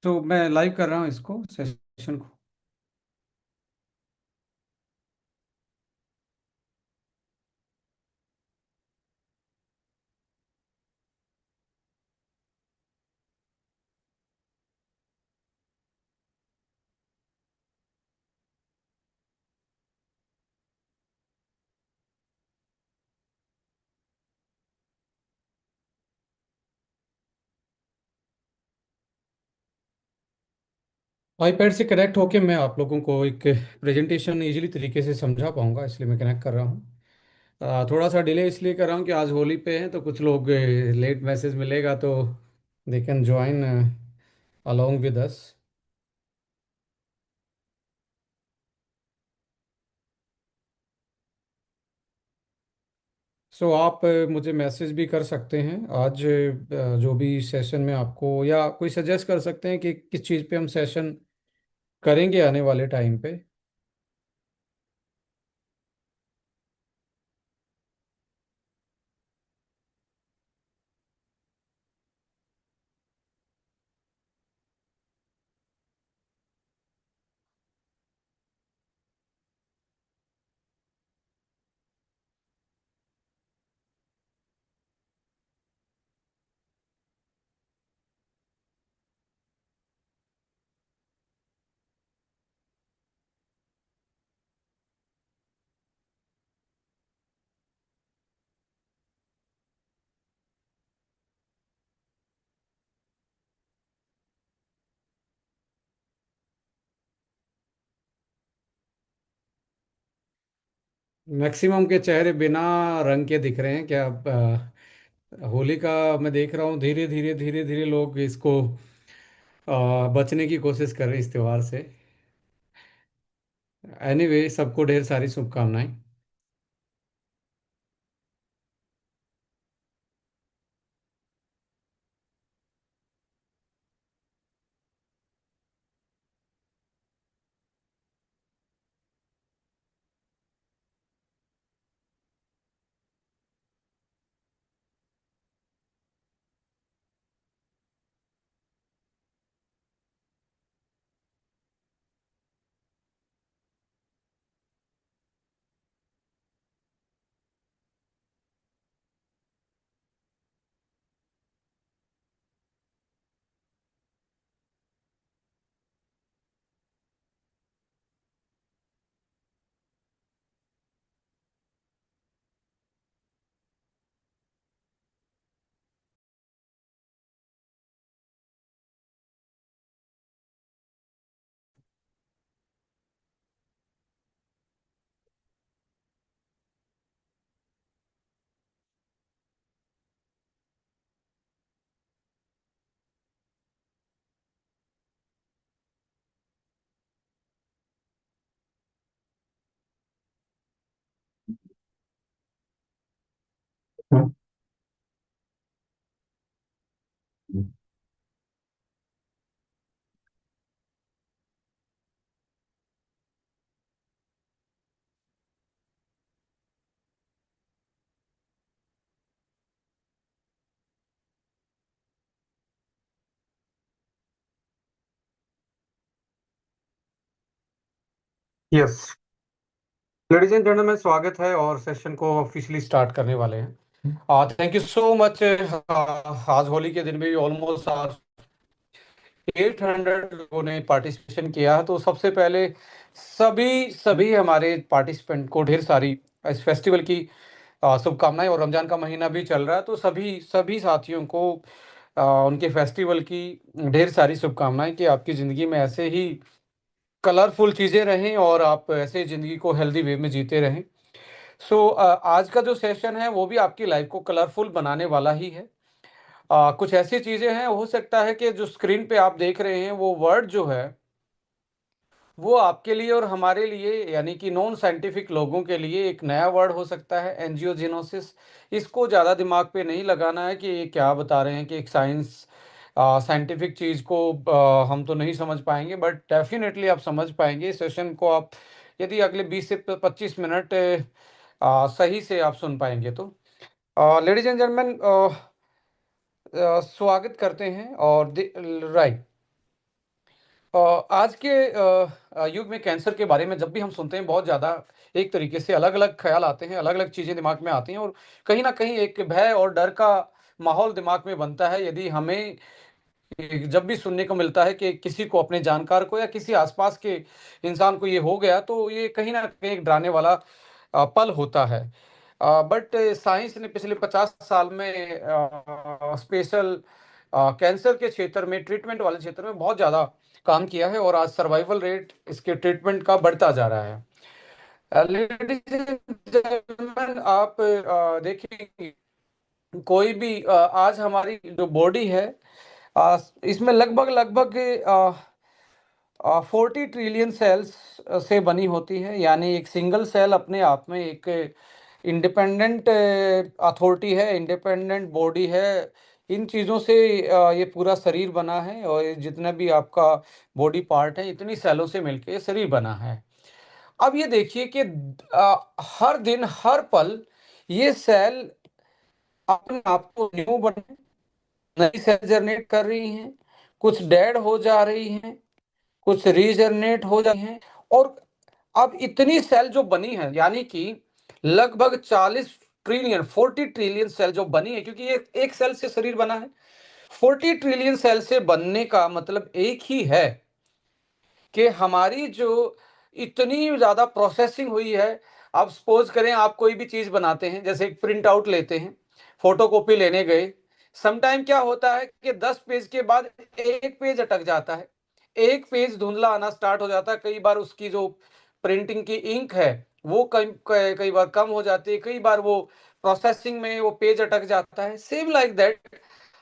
तो मैं लाइव कर रहा हूँ इसको सेशन को। आईपैड से कनेक्ट होके मैं आप लोगों को एक प्रेजेंटेशन इजीली तरीके से समझा पाऊंगा, इसलिए मैं कनेक्ट कर रहा हूँ। थोड़ा सा डिले इसलिए कर रहा हूँ कि आज होली पे हैं, तो कुछ लोग लेट मैसेज मिलेगा तो they can join along with us. So आप मुझे मैसेज भी कर सकते हैं आज, जो भी सेशन में आपको, या कोई सजेस्ट कर सकते हैं कि किस चीज़ पे हम सेशन करेंगे आने वाले टाइम पे। मैक्सिमम के चेहरे बिना रंग के दिख रहे हैं क्या अब? होली का मैं देख रहा हूँ, धीरे धीरे धीरे धीरे लोग इसको बचने की कोशिश कर रहे हैं इस त्योहार से। एनीवे, सबको ढेर सारी शुभकामनाएं। यस, लेडीज एंड जेंटलमैन, स्वागत है और सेशन को ऑफिशियली स्टार्ट करने वाले हैं। Thank you so much. आज होली के दिन भी ऑलमोस्ट 800 लोगों ने पार्टिसिपेशन किया है, तो सबसे पहले सभी सभी हमारे पार्टिसिपेंट को ढेर सारी इस फेस्टिवल की शुभकामनाएं। और रमजान का महीना भी चल रहा है, तो सभी सभी साथियों को उनके फेस्टिवल की ढेर सारी शुभकामनाएं कि आपकी ज़िंदगी में ऐसे ही कलरफुल चीज़ें रहें और आप ऐसे ज़िंदगी को हेल्दी वे में जीते रहें। सो आज का जो सेशन है वो भी आपकी लाइफ को कलरफुल बनाने वाला ही है। कुछ ऐसी चीज़ें हैं, हो सकता है कि जो स्क्रीन पे आप देख रहे हैं वो वर्ड जो है वो आपके लिए और हमारे लिए, यानी कि नॉन साइंटिफिक लोगों के लिए एक नया वर्ड हो सकता है, एंजियोजेनोसिस। इसको ज़्यादा दिमाग पे नहीं लगाना है कि ये क्या बता रहे हैं, कि एक साइंटिफिक चीज़ को हम तो नहीं समझ पाएंगे, बट डेफिनेटली आप समझ पाएंगे इस सेशन को। आप यदि अगले 20 से 25 मिनट सही से आप सुन पाएंगे तो। लेडीज एंड जेंटलमैन, स्वागत करते हैं। और राइट, आज के युग में कैंसर के बारे में जब भी हम सुनते हैं, बहुत ज़्यादा एक तरीके से अलग-अलग ख़्याल आते हैं, अलग-अलग चीज़ें दिमाग में आती हैं और कहीं न कहीं एक भय और डर का माहौल दिमाग में बनता है, यदि हमें जब भी सुनने को मिलता है कि किसी को, अपने जानकार को या किसी आस-पास के इंसान को ये हो गया, तो ये कहीं न कहीं एक डराने वाला पल होता है। बट साइंस ने पिछले 50 साल में स्पेशल कैंसर के क्षेत्र में, ट्रीटमेंट वाले क्षेत्र में बहुत ज़्यादा काम किया है और आज सर्वाइवल रेट इसके ट्रीटमेंट का बढ़ता जा रहा है। लेडीज़ एंड जेंटलमैन, आप देखेंगे कोई भी आज हमारी जो बॉडी है, इसमें लगभग 40 ट्रिलियन सेल्स से बनी होती है। यानी एक सिंगल सेल अपने आप में एक इंडिपेंडेंट अथॉरिटी है, इंडिपेंडेंट बॉडी है। इन चीज़ों से ये पूरा शरीर बना है और ये जितना भी आपका बॉडी पार्ट है, इतनी सेलों से मिलके ये शरीर बना है। अब ये देखिए कि हर दिन, हर पल ये सेल अपने आप को न्यू बन नई सेल जनरेट कर रही हैं, कुछ डेड हो जा रही हैं, कुछ रीजनरेट हो जाती हैं और अब इतनी सेल जो बनी है, यानी कि लगभग 40 ट्रिलियन, 40 ट्रिलियन सेल जो बनी है, क्योंकि ये एक सेल से शरीर बना है। 40 ट्रिलियन सेल से बनने का मतलब एक ही है कि हमारी जो इतनी ज़्यादा प्रोसेसिंग हुई है। आप सपोज़ करें, आप कोई भी चीज़ बनाते हैं, जैसे एक प्रिंट आउट लेते हैं, फ़ोटोकॉपी लेने गए, सम टाइम क्या होता है कि 10 पेज के बाद 1 पेज अटक जाता है, 1 पेज धुंधला आना स्टार्ट हो जाता है। कई बार उसकी जो प्रिंटिंग की इंक है, वो कई बार कम हो जाती है, कई बार वो प्रोसेसिंग में वो पेज अटक जाता है। सेम लाइक दैट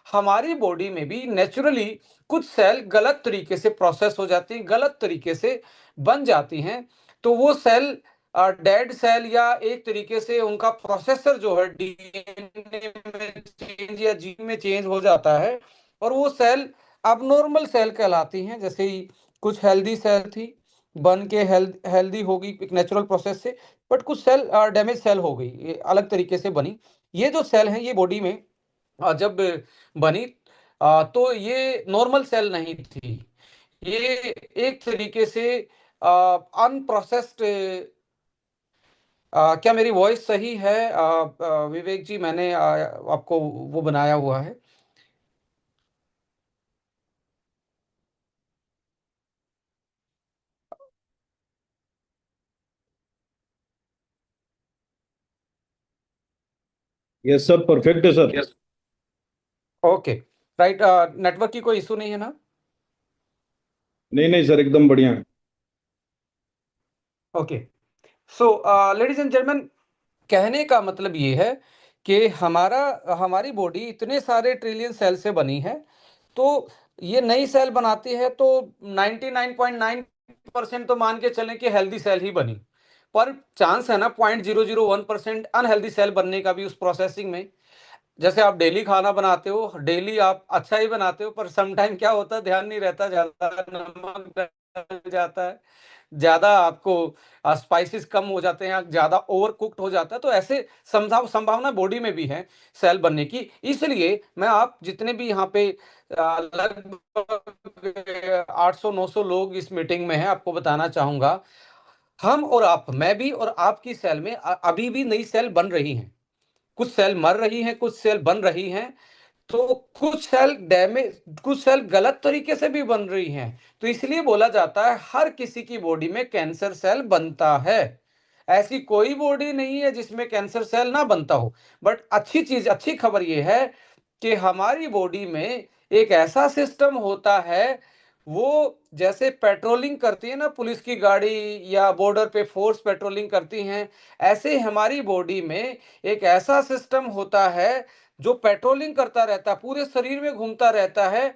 हमारी बॉडी में भी नेचुरली कुछ सेल गलत तरीके से प्रोसेस हो जाती हैं, गलत तरीके से बन जाती हैं। तो वो सेल डेड सेल या एक तरीके से उनका प्रोसेसर जो है डीएनए में चेंज या जीन में चेंज हो जाता है और वो सेल अबनॉर्मल सेल कहलाती हैं। जैसे ही कुछ हेल्दी सेल थी, बन के हेल्दी हो गई एक नेचुरल प्रोसेस से, बट कुछ सेल डैमेज सेल हो गई, ये अलग तरीके से बनी। ये जो सेल हैं, ये बॉडी में जब बनी तो ये नॉर्मल सेल नहीं थी। ये एक तरीके से अनप्रोसेस्ड, क्या मेरी वॉइस सही है विवेक जी? मैंने आपको वो बनाया हुआ है। यस सर, परफेक्ट है sir. Yes. Okay, right. Network की कोई इशू नहीं है ना? नहीं नहीं सर, एकदम बढ़िया है। Okay. So ladies and gentleman, कहने का मतलब ये है कि हमारी बॉडी इतने सारे ट्रिलियन सेल से बनी है, तो ये नई सेल बनाती है तो 99.9% तो मान के चलें कि हेल्दी सेल ही बनी। पर चांस है ना 0.001% अनहेल्दी सेल बनने का भी उस प्रोसेसिंग में। जैसे आप डेली खाना बनाते हो, डेली आप अच्छा ही बनाते हो, पर सम टाइम क्या होता है, ध्यान नहीं रहता, ज़्यादा नमक डल जाता है, ज़्यादा आपको स्पाइसेस कम हो जाते हैं, ज़्यादा ओवर कुक्ड हो जाता है, तो ऐसे संभावना बॉडी में भी है सेल बनने की। इसलिए मैं आप जितने भी यहाँ पे लगभग 800-900 लोग इस मीटिंग में हैं, आपको बताना चाहूँगा, हम और आप, मैं भी और आपकी सेल में अभी भी नई सेल बन रही हैं। कुछ सेल मर रही हैं, कुछ सेल बन रही हैं। तो कुछ सेल गलत तरीके से भी बन रही हैं। तो इसलिए बोला जाता है हर किसी की बॉडी में कैंसर सेल बनता है। ऐसी कोई बॉडी नहीं है जिसमें कैंसर सेल ना बनता हो। बट अच्छी खबर ये है कि हमारी बॉडी में एक ऐसा सिस्टम होता है, वो जैसे पेट्रोलिंग करती है ना पुलिस की गाड़ी या बॉर्डर पे फोर्स पेट्रोलिंग करती हैं, ऐसे हमारी बॉडी में एक ऐसा सिस्टम होता है जो पेट्रोलिंग करता रहता है, पूरे शरीर में घूमता रहता है।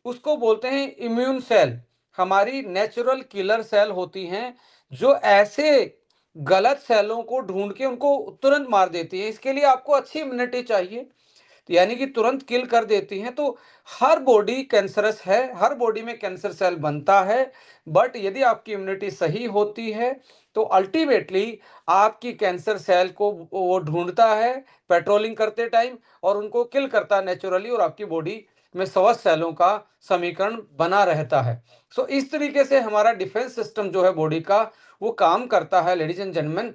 उसको बोलते हैं इम्यून सेल। हमारी नेचुरल किलर सेल होती हैं, जो ऐसे गलत सेलों को ढूंढ के उनको तुरंत मार देती है। इसके लिए आपको अच्छी इम्यूनिटी चाहिए, यानी कि तुरंत किल कर देती हैं। तो हर बॉडी कैंसरस है, हर बॉडी में कैंसर सेल बनता है, बट यदि आपकी इम्यूनिटी सही होती है तो अल्टीमेटली आपकी कैंसर सेल को वो ढूंढता है पेट्रोलिंग करते टाइम और उनको किल करता है नेचुरली, और आपकी बॉडी में स्वस्थ सेलों का समीकरण बना रहता है। सो इस तरीके से हमारा डिफेंस सिस्टम जो है बॉडी का, वो काम करता है लेडीज एंड जेंटलमैन।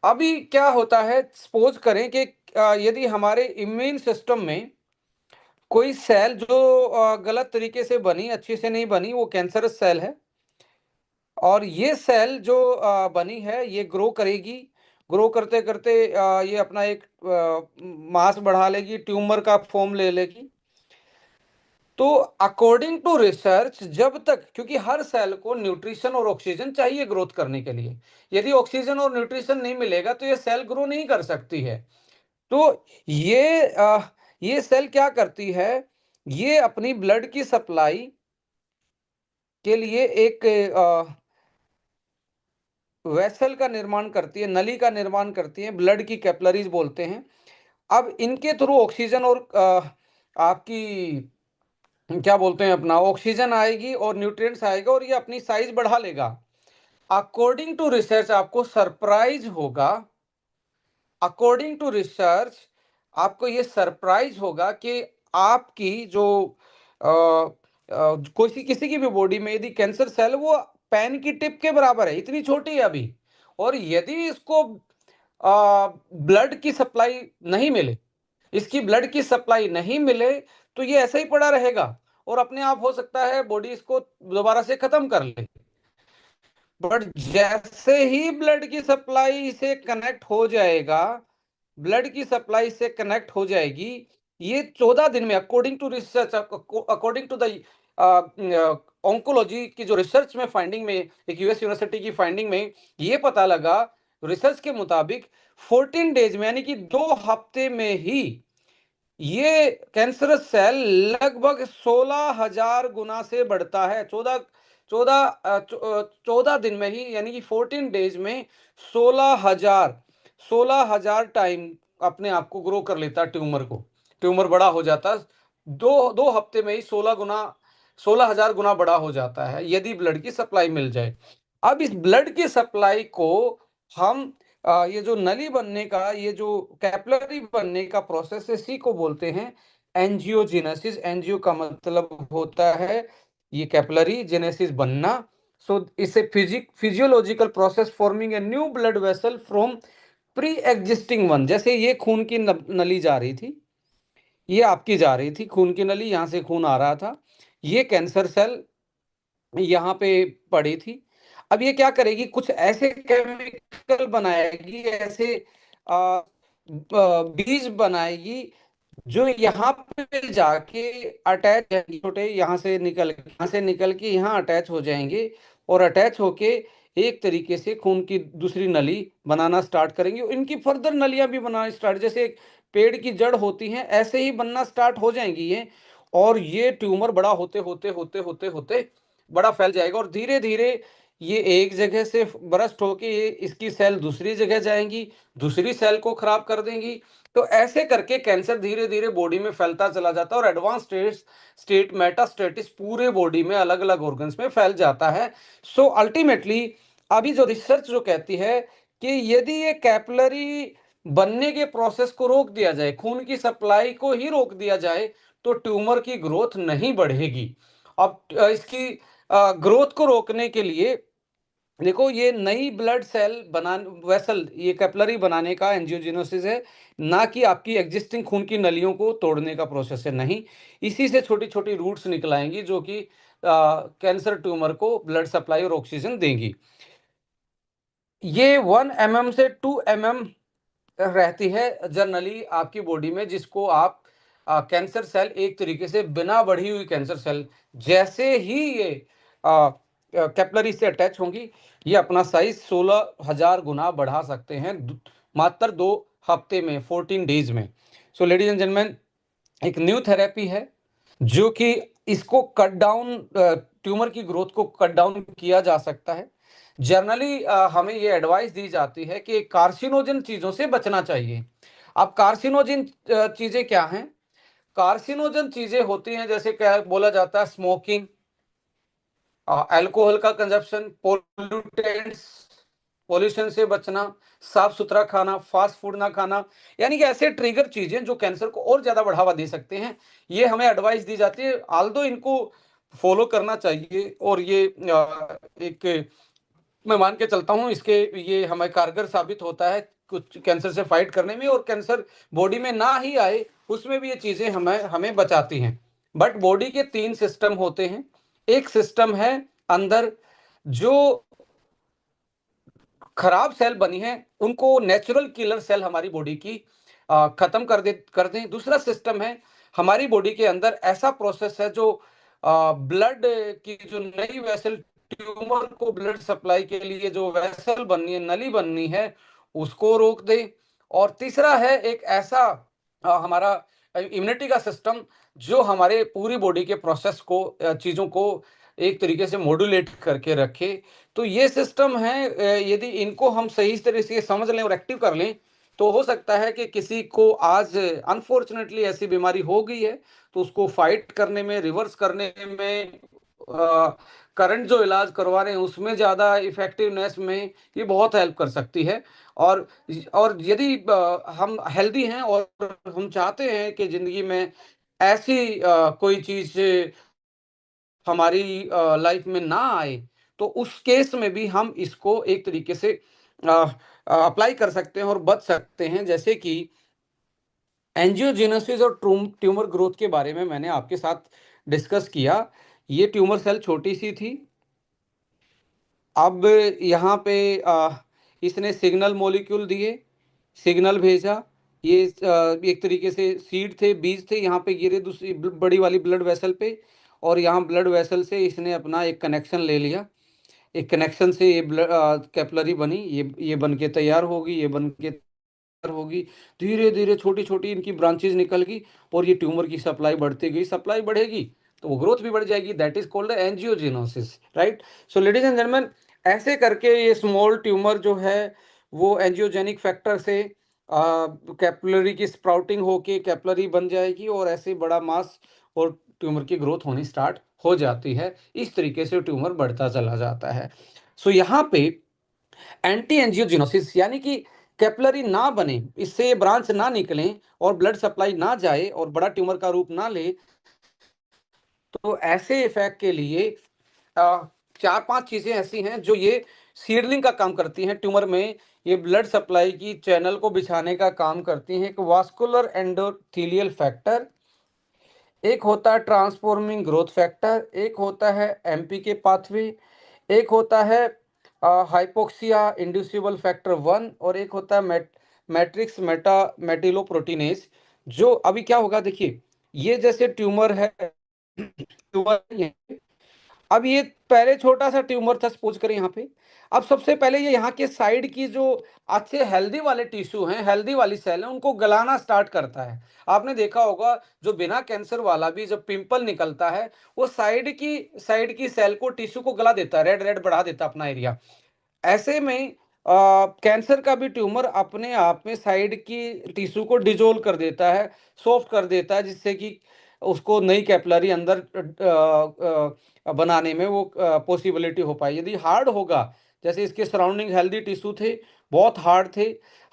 अभी क्या होता है, सपोज करें कि यदि हमारे इम्यून सिस्टम में कोई सेल जो गलत तरीके से बनी, अच्छे से नहीं बनी, वो कैंसरस सेल है। और ये सेल जो बनी है, ये ग्रो करेगी। ग्रो करते करते ये अपना एक मास बढ़ा लेगी, ट्यूमर का फॉर्म ले लेगी। तो अकॉर्डिंग टू रिसर्च, जब तक, क्योंकि हर सेल को न्यूट्रिशन और ऑक्सीजन चाहिए ग्रोथ करने के लिए, यदि ऑक्सीजन और न्यूट्रिशन नहीं मिलेगा तो ये सेल ग्रो नहीं कर सकती है। तो ये सेल क्या करती है, ये अपनी ब्लड की सप्लाई के लिए एक वेसल का निर्माण करती है, नली का निर्माण करती है, ब्लड की कैपिलरीज बोलते हैं। अब इनके थ्रू ऑक्सीजन और आपकी क्या बोलते हैं, अपना ऑक्सीजन आएगी और न्यूट्रिएंट्स आएगा और ये अपनी साइज बढ़ा लेगा। अकॉर्डिंग टू रिसर्च आपको सरप्राइज होगा, अकॉर्डिंग टू रिसर्च आपको ये सरप्राइज होगा कि आपकी जो कोई किसी की भी बॉडी में यदि कैंसर सेल, वो पेन की टिप के बराबर है, इतनी छोटी है अभी। और यदि इसको ब्लड की सप्लाई नहीं मिले, इसकी ब्लड की सप्लाई नहीं मिले, तो ये ऐसा ही पड़ा रहेगा और अपने आप हो सकता है बॉडी इसको दोबारा से खत्म कर ले। बट जैसे ही ब्लड की सप्लाई से कनेक्ट हो जाएगा, ब्लड की सप्लाई से कनेक्ट हो जाएगी, ये 14 दिन में, according to research, according to the oncology की जो रिसर्च में फाइंडिंग में, एक यूएस यूनिवर्सिटी की फाइंडिंग में ये पता लगा, रिसर्च के मुताबिक 14 डेज में, यानी कि 2 हफ्ते में ही ये कैंसरस सेल लगभग 16,000 गुना से बढ़ता है। 14 दिन में ही, यानी कि 14 डेज में 16,000 टाइम अपने आप को ग्रो कर लेता है ट्यूमर को। ट्यूमर बड़ा हो जाता है, दो दो हफ्ते में ही 16,000 गुना बड़ा हो जाता है, यदि ब्लड की सप्लाई मिल जाए। अब इस ब्लड की सप्लाई को हम ये जो नली बनने का, ये जो कैपिलरी बनने का प्रोसेस है, इसी को बोलते हैं एंजियोजेनेसिस। एंजियो का मतलब होता है ये कैपिलरी, जेनेसिस बनना। सो इसे physiological process forming a new blood vessel from pre existing one. जैसे ये खून की नली जा रही थी, ये आपकी जा रही थी खून की नली, यहां से खून आ रहा था, ये कैंसर सेल यहाँ पे पड़ी थी। अब ये क्या करेगी, कुछ ऐसे केमिकल बनाएगी, ऐसे बीज बनाएगी जो यहाँ पे जाके अटैच, छोटे यहाँ से निकल के यहाँ अटैच हो जाएंगे और अटैच होके एक तरीके से खून की दूसरी नली बनाना स्टार्ट करेंगे। इनकी फर्दर नलियां भी बनाना स्टार्ट, जैसे एक पेड़ की जड़ होती हैं, ऐसे ही बनना स्टार्ट हो जाएंगी ये। और ये ट्यूमर बड़ा होते होते होते होते होते बड़ा फैल जाएगा और धीरे धीरे ये एक जगह से बरस्ट होके ये इसकी सेल दूसरी जगह जाएंगी, दूसरी सेल को खराब कर देंगी। तो ऐसे करके कैंसर धीरे धीरे बॉडी में फैलता चला जाता है और एडवांस स्टेट मेटास्टेटिस पूरे बॉडी में अलग अलग ऑर्गन्स में फैल जाता है। सो अल्टीमेटली अभी जो रिसर्च जो कहती है कि यदि ये कैपिलरी बनने के प्रोसेस को रोक दिया जाए, खून की सप्लाई को ही रोक दिया जाए, तो ट्यूमर की ग्रोथ नहीं बढ़ेगी। अब इसकी ग्रोथ को रोकने के लिए देखो, ये नई ब्लड सेल बना वेसल, ये कैपिलरी बनाने का एंजियोजेनेसिस है, ना कि आपकी एग्जिस्टिंग खून की नलियों को तोड़ने का प्रोसेस है, नहीं। इसी से छोटी छोटी रूट्स निकलाएंगी जो कि कैंसर ट्यूमर को ब्लड सप्लाई और ऑक्सीजन देंगी। ये 1 mm से 2 mm रहती है जनरली आपकी बॉडी में, जिसको आप कैंसर सेल, एक तरीके से बिना बढ़ी हुई कैंसर सेल, जैसे ही ये कैपिलरी से अटैच होंगी, ये अपना साइज 16,000 गुना बढ़ा सकते हैं मात्र 2 हफ्ते में, 14 डेज में। सो लेडीज एंड जेंटलमैन, एक न्यू थेरेपी है जो कि इसको कट डाउन, ट्यूमर की ग्रोथ को कट डाउन किया जा सकता है। जनरली हमें ये एडवाइस दी जाती है कि कार्सिनोजन चीजों से बचना चाहिए। अब कार्सिनोजन चीजें क्या हैं? कार्सिनोजन चीजें होती हैं, जैसे क्या बोला जाता है, स्मोकिंग, अल्कोहल का कंजप्शन, पोल्यूटेंट्स, पॉल्यूशन से बचना, साफ सुथरा खाना, फास्ट फूड ना खाना, यानी कि ऐसे ट्रिगर चीजें जो कैंसर को और ज्यादा बढ़ावा दे सकते हैं, ये हमें एडवाइस दी जाती है। आल्दो इनको फॉलो करना चाहिए, और ये एक मैं मान के चलता हूँ इसके, ये हमें कारगर साबित होता है कुछ कैंसर से फाइट करने में, और कैंसर बॉडी में ना ही आए उसमें भी ये चीजें हमें हमें बचाती हैं। बट बॉडी के 3 सिस्टम होते हैं। एक सिस्टम है अंदर, जो खराब सेल बनी है उनको नेचुरल किलर सेल हमारी बॉडी की खत्म कर दें। दूसरा सिस्टम है हमारी बॉडी के अंदर ऐसा प्रोसेस है जो ब्लड की जो नई वेसल, ट्यूमर को ब्लड सप्लाई के लिए जो वेसल बननी है, नली बननी है, उसको रोक दे। और तीसरा है एक ऐसा हमारा इम्यूनिटी का सिस्टम जो हमारे पूरी बॉडी के प्रोसेस को, चीजों को एक तरीके से मॉड्यूलेट करके रखे। तो ये सिस्टम है, यदि इनको हम सही तरह से समझ लें और एक्टिव कर लें, तो हो सकता है कि किसी को आज अनफॉर्चुनेटली ऐसी बीमारी हो गई है, तो उसको फाइट करने में, रिवर्स करने में, करंट जो इलाज करवा रहे हैं उसमें ज़्यादा इफेक्टिवनेस में ये बहुत हेल्प कर सकती है। और यदि हम हेल्दी हैं और हम चाहते हैं कि ज़िंदगी में ऐसी कोई चीज़ हमारी लाइफ में ना आए, तो उस केस में भी हम इसको एक तरीके से अप्लाई कर सकते हैं और बच सकते हैं। जैसे कि एंजियोजेनेसिस और ट्यूमर ग्रोथ के बारे में मैंने आपके साथ डिस्कस किया। ये ट्यूमर सेल छोटी सी थी, अब यहाँ पे इसने सिग्नल मॉलिक्यूल दिए, सिग्नल भेजा। ये एक तरीके से सीड थे, बीज थे, यहाँ पे गिरे दूसरी बड़ी वाली ब्लड वेसल पे, और यहाँ ब्लड वेसल से इसने अपना एक कनेक्शन ले लिया। एक कनेक्शन से ये कैपिलरी बनी, ये बन के तैयार होगी, ये बन के होगी। धीरे धीरे छोटी छोटी इनकी ब्रांचेज निकल गई, और ये ट्यूमर की सप्लाई बढ़ती गई, सप्लाई बढ़ेगी तो वो ग्रोथ भी बढ़ जाएगी। That is called angiogenesis, right. So ladies and gentleman, ऐसे करके ये स्मॉल ट्यूमर जो है वो एंजियोजेनिक फैक्टर से कैपिलरी की स्प्राउटिंग होके कैपिलरी बन जाएगी, और ऐसे बड़ा मास और ट्यूमर की ग्रोथ होनी स्टार्ट हो जाती है। इस तरीके से ट्यूमर बढ़ता चला जाता है। सो यहाँ पे एंटी एंजियोजेनोसिस, यानी कि कैपिलरी ना बने, इससे ब्रांच ना निकले और ब्लड सप्लाई ना जाए और बड़ा ट्यूमर का रूप ना ले, तो ऐसे इफेक्ट के लिए अ, 4-5 चीजें ऐसी हैं जो ये सीडलिंग का काम करती हैं ट्यूमर में। ये ब्लड सप्लाई की चैनल को बिछाने का काम करती हैं। एक वास्कुलर एंडोथेलियल फैक्टर, एक होता है ट्रांसफॉर्मिंग ग्रोथ फैक्टर, एक होता है एमपीके पाथवे, एक होता है हाइपोक्सिया इंड्यूसिबल फैक्टर 1, और एक होता है मैट्रिक्स मेटिलोप्रोटीनेज। जो अभी क्या होगा देखिए, ये जैसे ट्यूमर है, ट्यूमर, अब ये पहले छोटा सा ट्यूमर था सपोज करें यहाँ पे। अब सबसे पहले ये यहाँ के साइड की जो अच्छे हेल्दी वाले टिश्यू हैं, हेल्दी वाली सेल हैं, उनको गलाना स्टार्ट करता है। आपने देखा होगा जो बिना कैंसर वाला भी जब पिंपल निकलता है, वो साइड की सेल को, टिश्यू को गला देता है, रेड रेड बढ़ा देता है अपना एरिया। ऐसे में कैंसर का भी ट्यूमर अपने आप में साइड की टिश्यू को डिजोल्व कर देता है, सॉफ्ट कर देता है, जिससे कि उसको नई कैपिलरी अंदर बनाने में वो पॉसिबिलिटी हो पाए। यदि हार्ड होगा, जैसे इसके सराउंडिंग हेल्दी टिश्यू थे, बहुत हार्ड थे,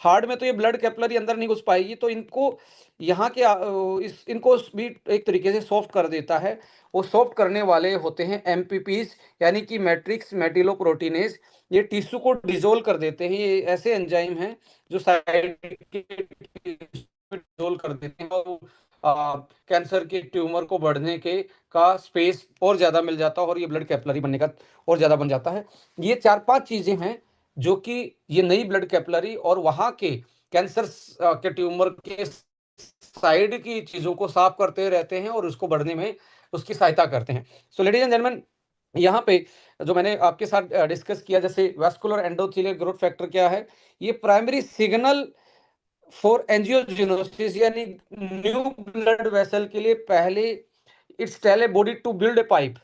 हार्ड में तो ये ब्लड कैपिलरी अंदर नहीं घुस पाएगी, तो इनको यहाँ के इनको भी एक तरीके से सॉफ्ट कर देता है। वो सॉफ्ट करने वाले होते हैं एमपीपीज, यानी कि मैट्रिक्स मेटिलोप्रोटीनेज। ये टिश्यू को डिजोल्व कर देते हैं। ये ऐसे एंजाइम हैं जो साइड के डिजोल्व कर देते हैं, और कैंसर के ट्यूमर को बढ़ने के का स्पेस और ज्यादा मिल जाता है, और ये ब्लड कैपिलरी बनने का और ज्यादा बन जाता है। ये 4-5 चीजें हैं जो कि ये नई ब्लड कैपिलरी और वहां के कैंसर के ट्यूमर के साइड की चीजों को साफ करते रहते हैं और उसको बढ़ने में उसकी सहायता करते हैं। सो लेडीज एंड जेंटलमैन, यहाँ पे जो मैंने आपके साथ डिस्कस किया, जैसे वास्कुलर एंडोथेलियल ग्रोथ फैक्टर क्या है, ये प्राइमरी सिग्नल फॉर एंजियोजेनोसिस, यानी न्यू ब्लड वेसल के लिए पहले it's tell a body to build a pipe.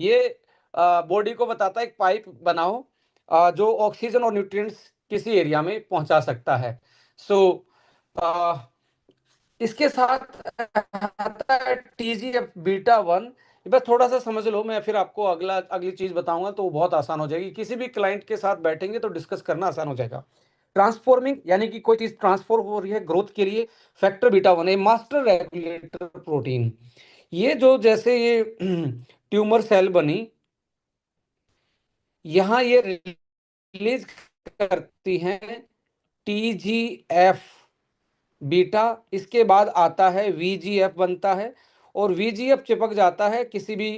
ये बॉडी को बताता है एक पाइप बनाओ जो ऑक्सीजन और न्यूट्रिएंट्स किसी एरिया में पहुंचा सकता है। सो इसके साथ आता है टीजीएफ बीटा 1। बस थोड़ा सा समझ लो, मैं फिर आपको अगली चीज बताऊंगा तो बहुत आसान हो जाएगी। किसी भी क्लाइंट के साथ बैठेंगे तो डिस्कस करना आसान हो जाएगा। ट्रांसफॉर्मिंग यानी कि कोई चीज ट्रांसफॉर्म हो रही है ग्रोथ के लिए, फैक्टर बीटा वन, ए मास्टर रेगुलेटर प्रोटीन। ये जो जैसे ये ट्यूमर सेल बनी, यहाँ ये रिलीज करती हैं TGF बीटा, इसके बाद आता है VGF बनता है, और VGF चिपक जाता है किसी भी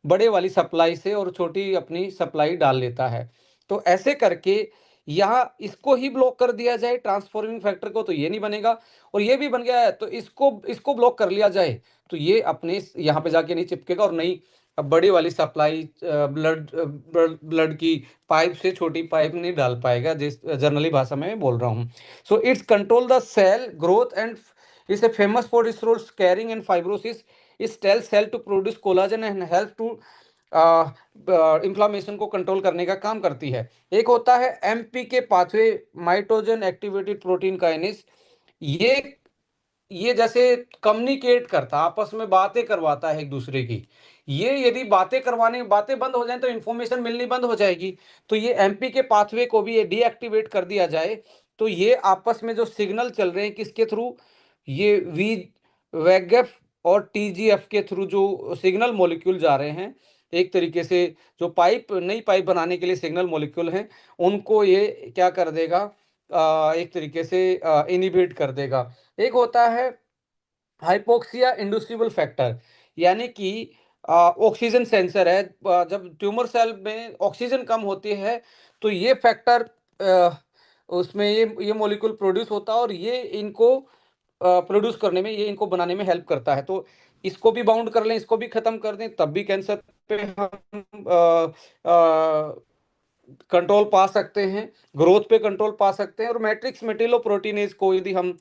बड़े वाली सप्लाई से और छोटी अपनी सप्लाई डाल लेता है। तो ऐसे करके यहाँ इसको ही ब्लॉक कर दिया जाए ट्रांसफॉर्मिंग फैक्टर को, तो ये नहीं बनेगा। और ये भी बन गया है तो इसको इसको ब्लॉक कर लिया जाए तो ये अपने यहाँ पे जाके नहीं चिपकेगा, और नई बड़ी वाली सप्लाई ब्लड ब्लड की पाइप से छोटी पाइप नहीं डाल पाएगा, जिस जनरली भाषा में मैं बोल रहा हूँ। So it's control the cell growth and is a famous for its role carrying and fibrosis. It tells cell to produce collagen and help to inflammation को कंट्रोल करने का काम करती है। एक होता है MPK pathway, mitogen activated protein kinase. ये ये जैसे कम्युनिकेट करता, आपस में बातें करवाता है एक दूसरे की। ये यदि बातें बंद हो जाएं तो इंफॉर्मेशन मिलनी बंद हो जाएगी। तो ये एमपी के पाथवे को भी ये डीएक्टिवेट कर दिया जाए तो ये आपस में जो सिग्नल चल रहे हैं किसके थ्रू, ये वी वैगफ और टीजीएफ के थ्रू जो सिग्नल मॉलिक्यूल जा रहे हैं, एक तरीके से जो नई पाइप बनाने के लिए सिग्नल मॉलिक्यूल हैं, उनको ये क्या कर देगा, एक तरीके से इनिबिट कर देगा। एक होता है हाइपोक्सिया इंड्यूसिबल फैक्टर, यानी कि ऑक्सीजन सेंसर है। जब ट्यूमर सेल में ऑक्सीजन कम होती है तो ये फैक्टर उसमें ये मॉलिक्यूल प्रोड्यूस होता है, और ये इनको प्रोड्यूस करने में, ये इनको बनाने में हेल्प करता है। तो इसको भी बाउंड कर लें, इसको भी खत्म कर दें, तब भी कैंसर पे हम कंट्रोल पा सकते हैं, ग्रोथ पे कंट्रोल पा सकते हैं। और मैट्रिक्स मेटिलोप्रोटीनेज को यदि हम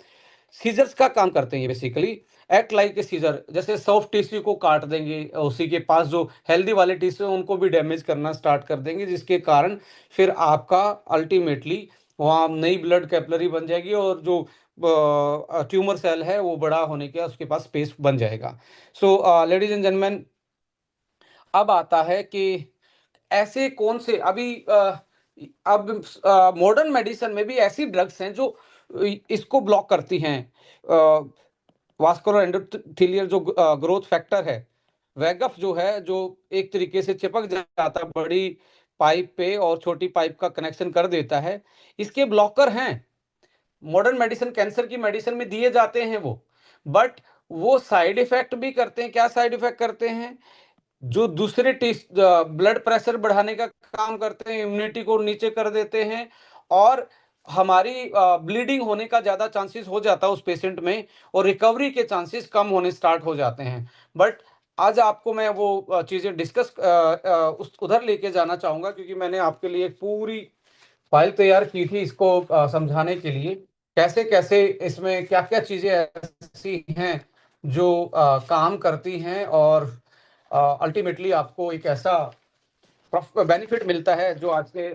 सीजर्स का काम करते हैं, ये basically act like a scissor, जैसे सॉफ्ट टिश्यू को काट देंगे, उसी के पास जो हेल्दी वाले टिश्यू हैं उनको भी डैमेज करना स्टार्ट कर देंगे, जिसके कारण फिर आपका अल्टीमेटली वहाँ नई ब्लड कैपिलरी बन जाएगी, और जो ट्यूमर सेल है वो बड़ा होने के उसके पास स्पेस बन जाएगा। सो लेडीज एंड जेंटलमैन, अब आता है कि ऐसे कौन से अब मॉडर्न मेडिसिन में भी ऐसी ड्रग्स हैं जो इसको ब्लॉक करती हैं। वास्कुलर एंडोथेलियल जो ग्रोथ फैक्टर है, वैगफ जो है, जो एक तरीके से चिपक जाता है बड़ी पाइप पे और छोटी पाइप का कनेक्शन कर देता है, इसके ब्लॉकर हैं। मॉडर्न मेडिसिन, कैंसर की मेडिसिन में दिए जाते हैं वो, बट वो साइड इफेक्ट भी करते हैं। क्या साइड इफेक्ट करते हैं? जो दूसरे टेस्ट ब्लड प्रेशर बढ़ाने का काम करते हैं, इम्यूनिटी को नीचे कर देते हैं, और हमारी ब्लीडिंग होने का ज़्यादा चांसेस हो जाता है उस पेशेंट में, और रिकवरी के चांसेस कम होने स्टार्ट हो जाते हैं। बट आज आपको मैं वो चीज़ें डिस्कस उस उधर लेके जाना चाहूँगा, क्योंकि मैंने आपके लिए एक पूरी फाइल तैयार की थी इसको समझाने के लिए, कैसे कैसे इसमें क्या क्या चीज़ें ऐसी हैं जो काम करती हैं, और अल्टीमेटली आपको एक ऐसा बेनिफिट मिलता है जो आज के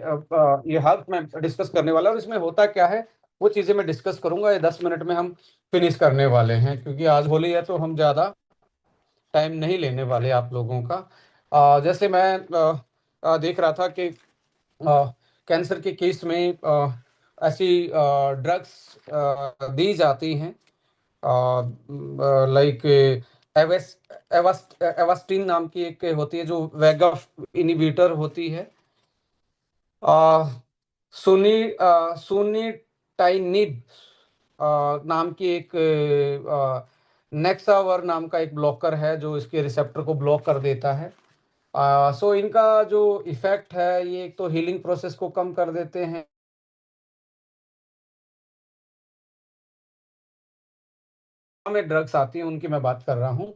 ये हेल्थ में डिस्कस करने वाला है। और इसमें होता क्या है वो चीज़ें मैं डिस्कस करूंगा, ये 10 मिनट में हम फिनिश करने वाले हैं, क्योंकि आज होली है तो हम ज़्यादा टाइम नहीं लेने वाले आप लोगों का। जैसे मैं देख रहा था कि कैंसर के केस में ऐसी ड्रग्स दी जाती हैं, लाइक एवास्टिन नाम की एक होती है जो वैगफ इनिबिटर होती है। आ, सुनी सुनीटाइनिब नाम की एक नेक्सावर नाम का एक ब्लॉकर है जो इसके रिसेप्टर को ब्लॉक कर देता है। सो इनका जो इफेक्ट है, ये एक तो हीलिंग प्रोसेस को कम कर देते हैं। में ड्रग्स आती हैं उनकी मैं बात कर रहा हूँ,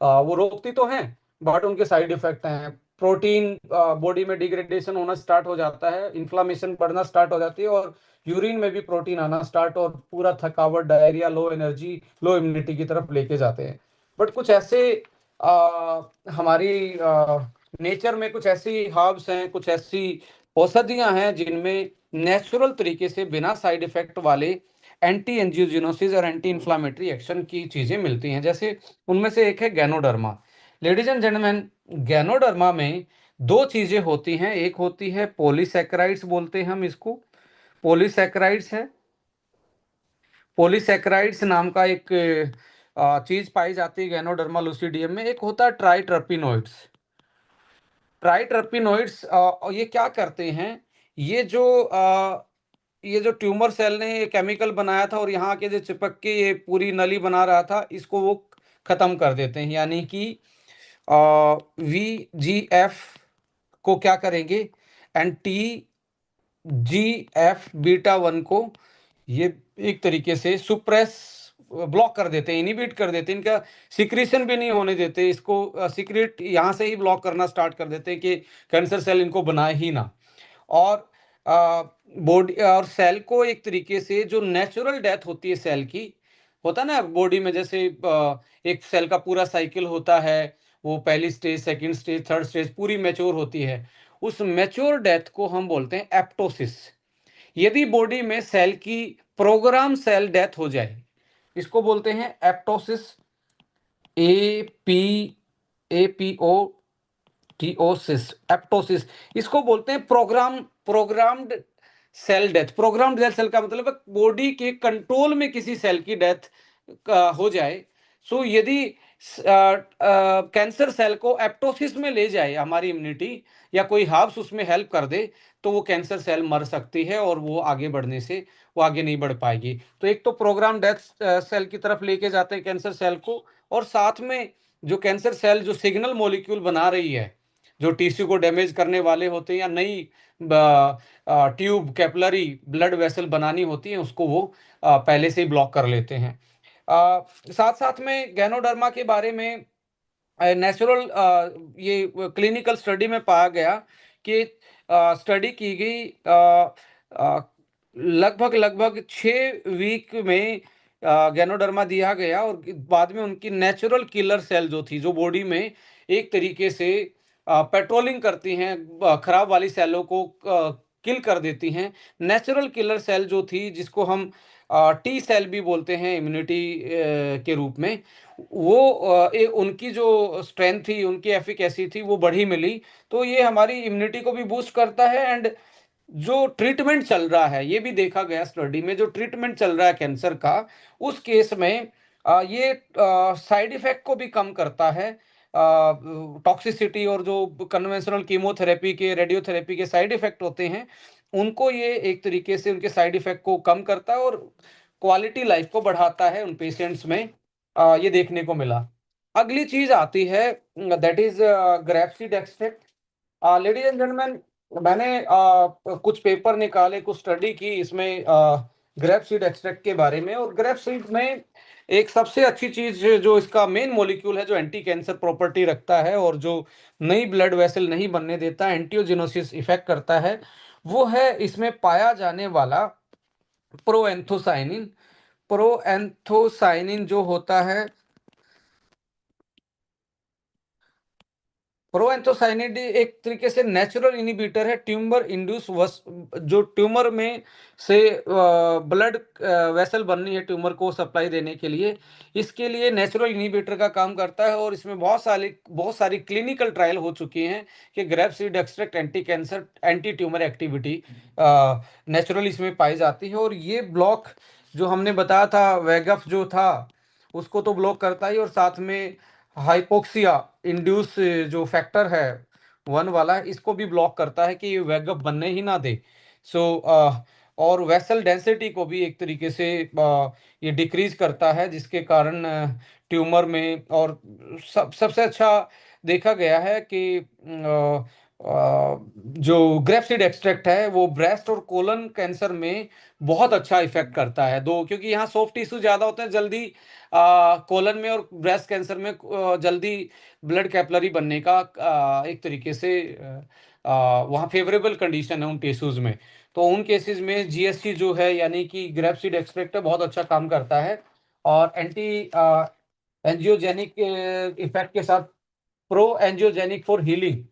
वो रोकती तो हैं बट उनके साइड इफेक्ट हैं। प्रोटीन बॉडी में डिग्रेडेशन होना स्टार्ट हो जाता है, इन्फ्लामेशन बढ़ना स्टार्ट हो जाती है, और यूरिन में भी प्रोटीन आना स्टार्ट, और पूरा थकावट, डायरिया, लो एनर्जी, लो इम्यूनिटी की तरफ लेके जाते हैं। बट कुछ ऐसे हमारी नेचर में कुछ ऐसी हर्ब्स हैं, कुछ ऐसी औषधियां हैं जिनमें नेचुरल तरीके से बिना साइड इफेक्ट वाले एंटी एंजियोजेनोसिस और एंटी इन्फ्लामेटरी एक्शन की चीजें मिलती हैं। जैसे उनमें से एक है ganoderma. Ladies and gentleman, ganoderma में दो चीजें होती हैं। एक होती है पॉलीसैकेराइड्स, बोलते हैं हम इसको, पॉलीसैकेराइड्स है। पॉलीसैकेराइड्स नाम का एक चीज पाई जाती है गैनोडर्मा लूसिडियम में। एक होता है ट्राइटर्पिनोइड्स। ट्राइटर्पिनोइड्स ये क्या करते हैं, ये जो ये जो ट्यूमर सेल ने ये केमिकल बनाया था और यहाँ के जो चिपक के ये पूरी नली बना रहा था, इसको वो खत्म कर देते हैं। यानी कि VEGF को क्या करेंगे, एंड TGF-β1 को ये एक तरीके से सुप्रेस, ब्लॉक कर देते हैं, इनिबिट कर देते हैं। इनका सिक्रीशन भी नहीं होने देते, इसको सीक्रेट यहाँ से ही ब्लॉक करना स्टार्ट कर देते हैं कि कैंसर सेल इनको बनाए ही ना। और बॉडी और सेल को एक तरीके से जो नेचुरल डेथ होती है सेल की, होता है ना बॉडी में, जैसे एक सेल का पूरा साइकिल होता है, वो पहली stage, second stage, third stage पूरी मैच्योर होती है। उस मैच्योर डेथ को हम बोलते हैं एप्टोसिस। यदि बॉडी में सेल की प्रोग्राम सेल डेथ हो जाए, इसको बोलते हैं एप्टोसिस। APOTOSIS, एप्टोसिस। इसको बोलते हैं programmed cell death. Programmed cell का मतलब है बॉडी के कंट्रोल में किसी सेल की डेथ हो जाए। सो यदि कैंसर सेल को एप्टोसिस में ले जाए हमारी इम्यूनिटी, या कोई हर्ब्स उसमें हेल्प कर दे, तो वो कैंसर सेल मर सकती है और वो आगे बढ़ने से वो आगे नहीं बढ़ पाएगी। तो एक तो प्रोग्राम डेथ सेल की तरफ लेके जाते हैं कैंसर सेल को, और साथ में जो कैंसर सेल जो सिग्नल मॉलिक्यूल बना रही है, जो टिश्यू को डैमेज करने वाले होते हैं, या नई ट्यूब, कैपिलरी ब्लड वेसल बनानी होती है, उसको वो पहले से ही ब्लॉक कर लेते हैं। साथ साथ में गैनोडर्मा के बारे में नेचुरल ये क्लिनिकल स्टडी में पाया गया कि स्टडी की गई लगभग लगभग 6 वीक में गैनोडर्मा दिया गया, और बाद में उनकी नेचुरल किलर सेल जो थी, जो बॉडी में एक तरीके से पेट्रोलिंग करती हैं, खराब वाली सेलों को किल कर देती हैं। नेचुरल किलर सेल जो थी, जिसको हम टी सेल भी बोलते हैं इम्यूनिटी के रूप में, वो उनकी जो स्ट्रेंथ थी, उनकी एफिकेसी थी, वो बढ़ी मिली। तो ये हमारी इम्यूनिटी को भी बूस्ट करता है। एंड जो ट्रीटमेंट चल रहा है, ये भी देखा गया स्टडी में, जो ट्रीटमेंट चल रहा है कैंसर का, उस केस में ये साइड इफेक्ट को भी कम करता है। टॉक्सिसिटी और जो कन्वेंशनल कीमोथेरेपी के, रेडियोथेरेपी के साइड इफेक्ट होते हैं, उनको ये एक तरीके से उनके साइड इफेक्ट को कम करता है और क्वालिटी लाइफ को बढ़ाता है उन पेशेंट्स में। ये देखने को मिला। अगली चीज आती है, that is grapeseed extract. Ladies and gentleman, मैंने कुछ पेपर निकाले, कुछ स्टडी की इसमें ग्रेप सीड एक्सट्रैक्ट के बारे में। और ग्रेप सीड में एक सबसे अच्छी चीज, जो इसका मेन मॉलिक्यूल है, जो एंटी कैंसर प्रॉपर्टी रखता है और जो नई ब्लड वेसल नहीं बनने देता, एंटीओजेनोसिस इफेक्ट करता है, वो है इसमें पाया जाने वाला प्रोएंथोसाइनिन। प्रोएंथोसाइनिन जो होता है, प्रोएंथोसाइनिड एक तरीके से नेचुरल इनिबिटर है ट्यूमर इंड्यूस, जो ट्यूमर में से ब्लड वेसल बननी है ट्यूमर को सप्लाई देने के लिए, इसके लिए नेचुरल इनिबिटर का काम करता है। और इसमें बहुत सारी क्लिनिकल ट्रायल हो चुकी हैं कि grape seed extract anti cancer, anti tumour activity natural इसमें पाई जाती है। और ये ब्लॉक जो हमने बताया था, वेगफ जो था, उसको तो ब्लॉक करता ही, और साथ में हाइपोक्सिया इंड्यूस जो फैक्टर है 1 वाला, इसको भी ब्लॉक करता है कि ये वेगअप बनने ही ना दे। सो और वेसल डेंसिटी को भी एक तरीके से ये डिक्रीज करता है, जिसके कारण ट्यूमर में, और सबसे अच्छा देखा गया है कि जो ग्रेप्सिड एक्सट्रैक्ट है, वो ब्रेस्ट और कोलन कैंसर में बहुत अच्छा इफेक्ट करता है। दो, क्योंकि यहाँ सॉफ्ट टिश्यू ज़्यादा होते हैं, जल्दी कोलन में और ब्रेस्ट कैंसर में जल्दी ब्लड कैपिलरी बनने का एक तरीके से वहाँ फेवरेबल कंडीशन है उन टिश्यूज में। तो उन केसेस में GST जो है, यानी कि ग्रेप्सिड एक्सट्रैक्ट, बहुत अच्छा काम करता है। और एंटी एंजियोजेनिक इफेक्ट के साथ pro angiogenic for healing,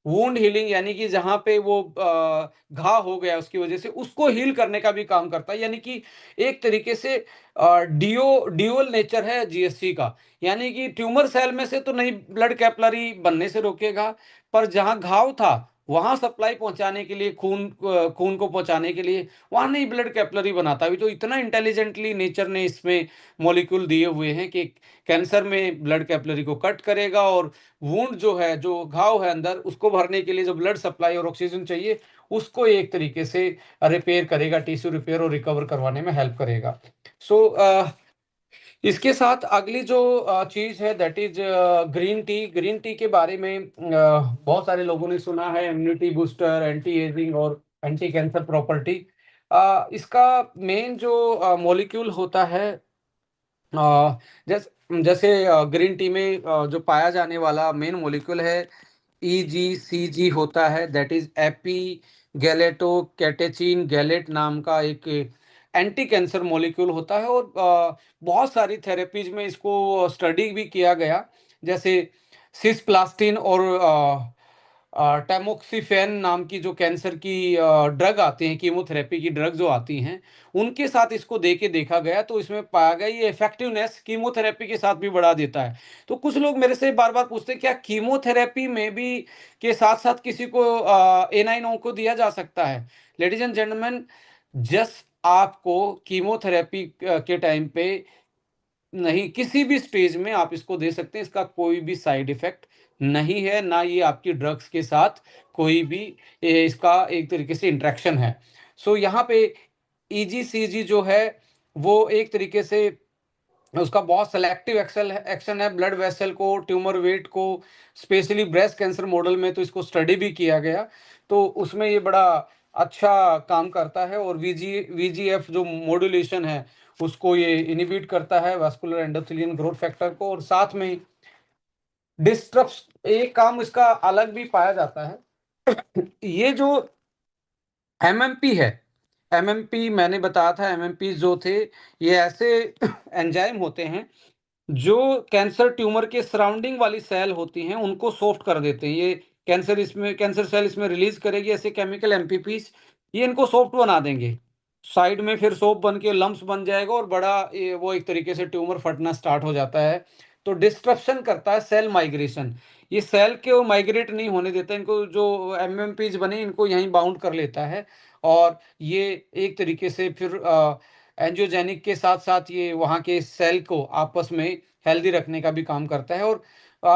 wound healing यानी कि जहाँ पे वो घाव हो गया उसकी वजह से, उसको हील करने का भी काम करता है। यानी कि एक तरीके से ड्यूअल नेचर है जीएससी का। यानी कि ट्यूमर सेल में से तो नहीं ब्लड कैपिलरी बनने से रोकेगा, पर जहाँ घाव था वहाँ सप्लाई पहुँचाने के लिए, खून को पहुँचाने के लिए वहाँ नहीं ब्लड कैपिलरी बनाता। अभी तो इतना इंटेलिजेंटली नेचर ने इसमें मॉलिक्यूल दिए हुए हैं कि कैंसर में ब्लड कैपिलरी को कट करेगा, और वुंड जो है, जो घाव है अंदर, उसको भरने के लिए जो ब्लड सप्लाई और ऑक्सीजन चाहिए, उसको एक तरीके से रिपेयर करेगा, टिश्यू रिपेयर और रिकवर करवाने में हेल्प करेगा। सो इसके साथ अगली जो चीज़ है that is green tea. Green tea के बारे में बहुत सारे लोगों ने सुना है, इम्यूनिटी बूस्टर, एंटी एजिंग और एंटी कैंसर प्रॉपर्टी। इसका मेन जो मॉलिक्यूल होता है, जैसे ग्रीन टी में जो पाया जाने वाला मेन मॉलिक्यूल है ईजीसीजी होता है, that is epigallocatechin gallate नाम का एक एंटी कैंसर मॉलिक्यूल होता है। और बहुत सारी थेरेपीज में इसको स्टडी भी किया गया, जैसे सिस्प्लास्टिन और टैमोक्सिफेन नाम की जो कैंसर की ड्रग आती हैं, कीमोथेरेपी की ड्रग जो आती हैं, उनके साथ इसको दे के देखा गया, तो इसमें पाया गया ये इफेक्टिवनेस कीमोथेरेपी के साथ भी बढ़ा देता है। तो कुछ लोग मेरे से बार बार पूछते हैं क्या कीमोथेरेपी में भी के साथ साथ किसी को A9O को दिया जा सकता है? लेडीज एंड जेंटलमैन, जस्ट आपको कीमोथेरेपी के टाइम पे नहीं, किसी भी स्टेज में आप इसको दे सकते हैं। इसका कोई भी साइड इफेक्ट नहीं है, ना ये आपकी ड्रग्स के साथ कोई भी इसका एक तरीके से इंटरेक्शन है। सो यहाँ पे ईजीसीजी जो है वो एक तरीके से उसका बहुत सेलेक्टिव एक्सेल एक्शन है ब्लड वेसल को, ट्यूमर वेट को, स्पेशली ब्रेस्ट कैंसर मॉडल में तो इसको स्टडी भी किया गया, तो उसमें ये बड़ा अच्छा काम करता है। और वीजीएफ जो मॉड्यूलेशन है उसको ये इनिबिट करता है, वास्कुलर एंडोथेलियन ग्रोथ फैक्टर को, और साथ में डिस्टर्ब एक काम इसका अलग भी पाया जाता है। ये जो एमएमपी है, एमएमपी मैंने बताया था, एमएमपी जो थे ये ऐसे एंजाइम होते हैं जो कैंसर ट्यूमर के सराउंडिंग वाली सेल होती हैं उनको सॉफ्ट कर देते हैं। ये कैंसर सेल इसमें रिलीज करेगी ऐसे केमिकल एमपीपीस, ये इनको सॉफ्ट बना देंगे। साइड में फिर सोप बन के लम्प्स बन जाएगा और बड़ा वो एक तरीके से ट्यूमर फटना स्टार्ट हो जाता है। तो डिस्ट्रप्शन करता है सेल माइग्रेशन, ये सेल को माइग्रेट नहीं होने देता, इनको जो एमएमपीज बने इनको यहीं बाउंड कर लेता है। और ये एक तरीके से फिर एंजियोजेनिक के साथ साथ ये वहाँ के सेल को आपस में हेल्दी रखने का भी काम करता है। और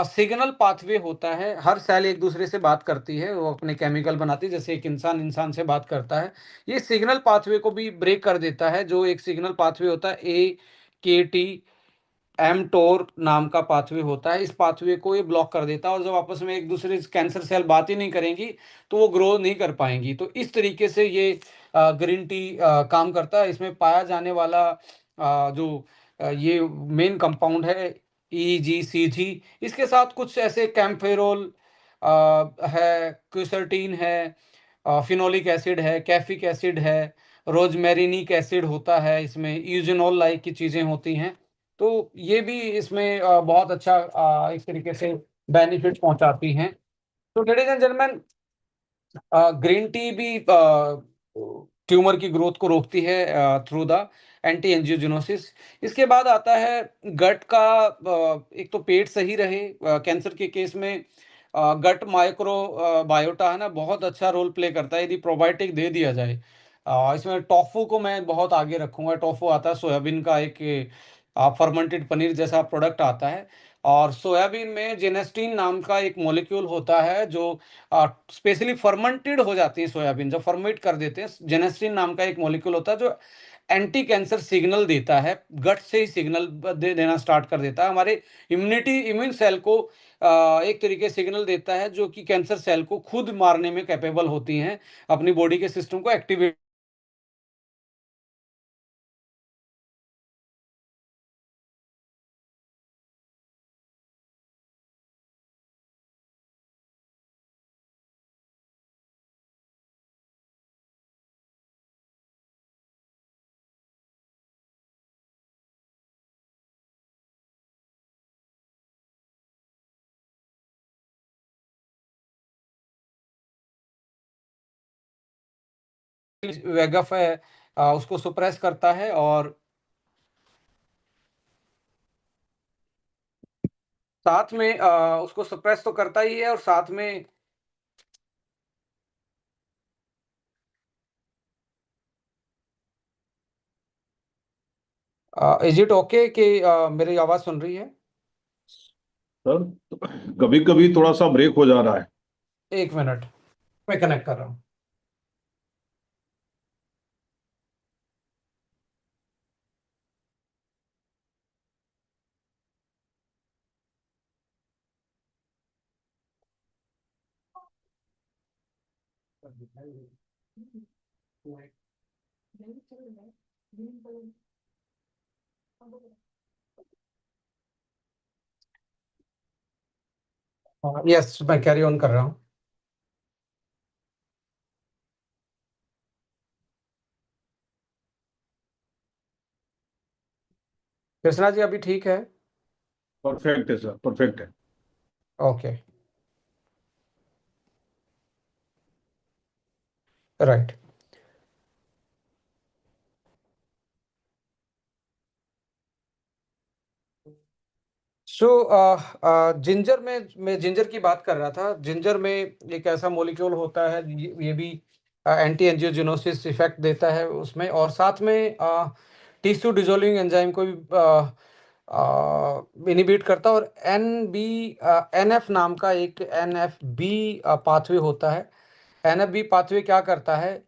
सिग्नल पाथवे होता है, हर सेल एक दूसरे से बात करती है, वो अपने केमिकल बनाती है, जैसे एक इंसान इंसान से बात करता है, ये सिग्नल पाथवे को भी ब्रेक कर देता है। जो एक सिग्नल पाथवे होता है AKT एमटोर नाम का पाथवे होता है, इस पाथवे को ये ब्लॉक कर देता है, और जब आपस में एक दूसरे कैंसर सेल बात ही नहीं करेंगी तो वो ग्रो नहीं कर पाएंगी। तो इस तरीके से ये ग्रीन टी काम करता है। इसमें पाया जाने वाला जो ये मेन कंपाउंड है EGCG, इसके साथ कुछ ऐसे कैम्फेरोल है, क्विसर्टीन है, फिनोलिक एसिड है, कैफिक एसिड है, रोजमेरिनिक एसिड होता है, इसमें यूजेनॉल लाइक की चीज़ें होती हैं। तो ये भी इसमें बहुत अच्छा एक तरीके से बेनिफिट पहुंचाती हैं। तो ladies and gentleman, green tea भी ट्यूमर की ग्रोथ को रोकती है थ्रू द एंटी एंजियोजेनोसिस। इसके बाद आता है गट का, एक तो पेट सही रहे, कैंसर के केस में गट माइक्रो बायोटा है ना, बहुत अच्छा रोल प्ले करता है यदि प्रोबायोटिक दे दिया जाए। इसमें टोफू को मैं बहुत आगे रखूंगा। टोफू आता है सोयाबीन का, एक फर्मेंटेड पनीर जैसा प्रोडक्ट आता है, और सोयाबीन में जेनेस्टीन नाम का एक मॉलिक्यूल होता है जो स्पेशली फर्मेंटेड हो जाती है सोयाबीन, जब फर्मेट कर देते हैं, जेनेस्टीन नाम का एक मॉलिक्यूल होता है जो एंटी कैंसर सिग्नल देता है, गट से ही सिग्नल देना स्टार्ट कर देता है, हमारे इम्यून सेल को एक तरीके सिग्नल देता है जो कि कैंसर सेल को खुद मारने में कैपेबल होती हैं, अपनी बॉडी के सिस्टम को एक्टिवेट वेगफ है उसको सुप्रेस करता है, और साथ में उसको सप्रेस तो करता ही है, और साथ में इज इट ओके कि मेरी आवाज़ सुन रही है? सर, कभी कभी थोड़ा सा ब्रेक हो जा रहा है। 1 मिनट, मैं कनेक्ट कर रहा हूँ। यस, मैं कैरी ऑन कर रहा हूँ। कृष्णा जी, अभी ठीक है? परफेक्ट है सर, परफेक्ट है। Okay, right. सो जिंजर में, मैं जिंजर की बात कर रहा था। जिंजर में एक ऐसा मॉलिक्यूल होता है, ये भी एंटी एंजियोजेनोसिस इफेक्ट देता है उसमें, और साथ में टिश्यू डिजोल्विंग एंजाइम को भी इनिबिट करता है। और एन एफ नाम का एक एन एफ बी पाथवे होता है। एन एफ बी पाथवे क्या करता है?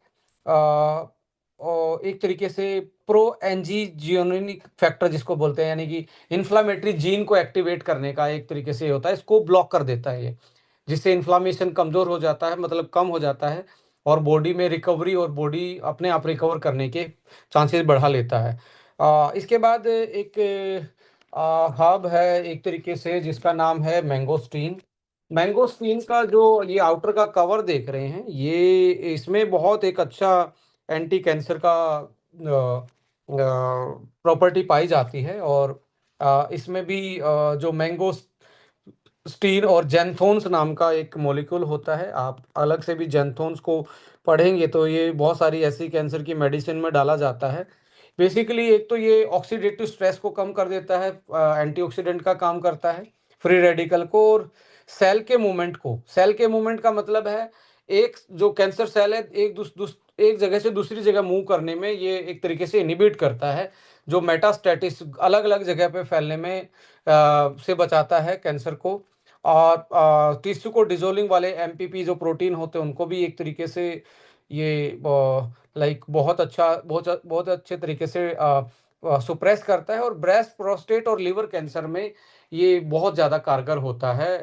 और एक तरीके से प्रो एंजीजियोनिक फैक्टर जिसको बोलते हैं, यानी कि इन्फ्लामेटरी जीन को एक्टिवेट करने का एक तरीके से होता है, इसको ब्लॉक कर देता है ये, जिससे इन्फ्लामेशन कमज़ोर हो जाता है, मतलब कम हो जाता है, और बॉडी में रिकवरी और बॉडी अपने आप रिकवर करने के चांसेस बढ़ा लेता है। इसके बाद एक हर्ब है एक तरीके से, जिसका नाम है मैंगोस्टीन। मैंगोस्टीन का जो ये आउटर का कवर देख रहे हैं, ये इसमें बहुत एक अच्छा एंटी कैंसर का प्रॉपर्टी पाई जाती है। और इसमें भी जो मैंगो स्टीन और जेंथोन्स नाम का एक मॉलिक्यूल होता है, आप अलग से भी जेंथोन्स को पढ़ेंगे तो ये बहुत सारी ऐसी कैंसर की मेडिसिन में डाला जाता है। बेसिकली एक तो ये ऑक्सीडेटिव स्ट्रेस को कम कर देता है, एंटीऑक्सीडेंट का काम करता है, फ्री रेडिकल को, और सेल के मूवमेंट का मतलब है, एक जो कैंसर सेल है एक जगह से दूसरी जगह मूव करने में ये एक तरीके से इनिबिट करता है, जो मेटास्टेटिस अलग अलग जगह पे फैलने में से बचाता है कैंसर को। और टिश्यू को डिजोल्विंग वाले एमपीपी जो प्रोटीन होते हैं, उनको भी एक तरीके से ये लाइक बहुत अच्छा, बहुत बहुत अच्छे तरीके से सुप्रेस करता है। और ब्रेस्ट, प्रोस्टेट और लिवर कैंसर में ये बहुत ज़्यादा कारगर होता है,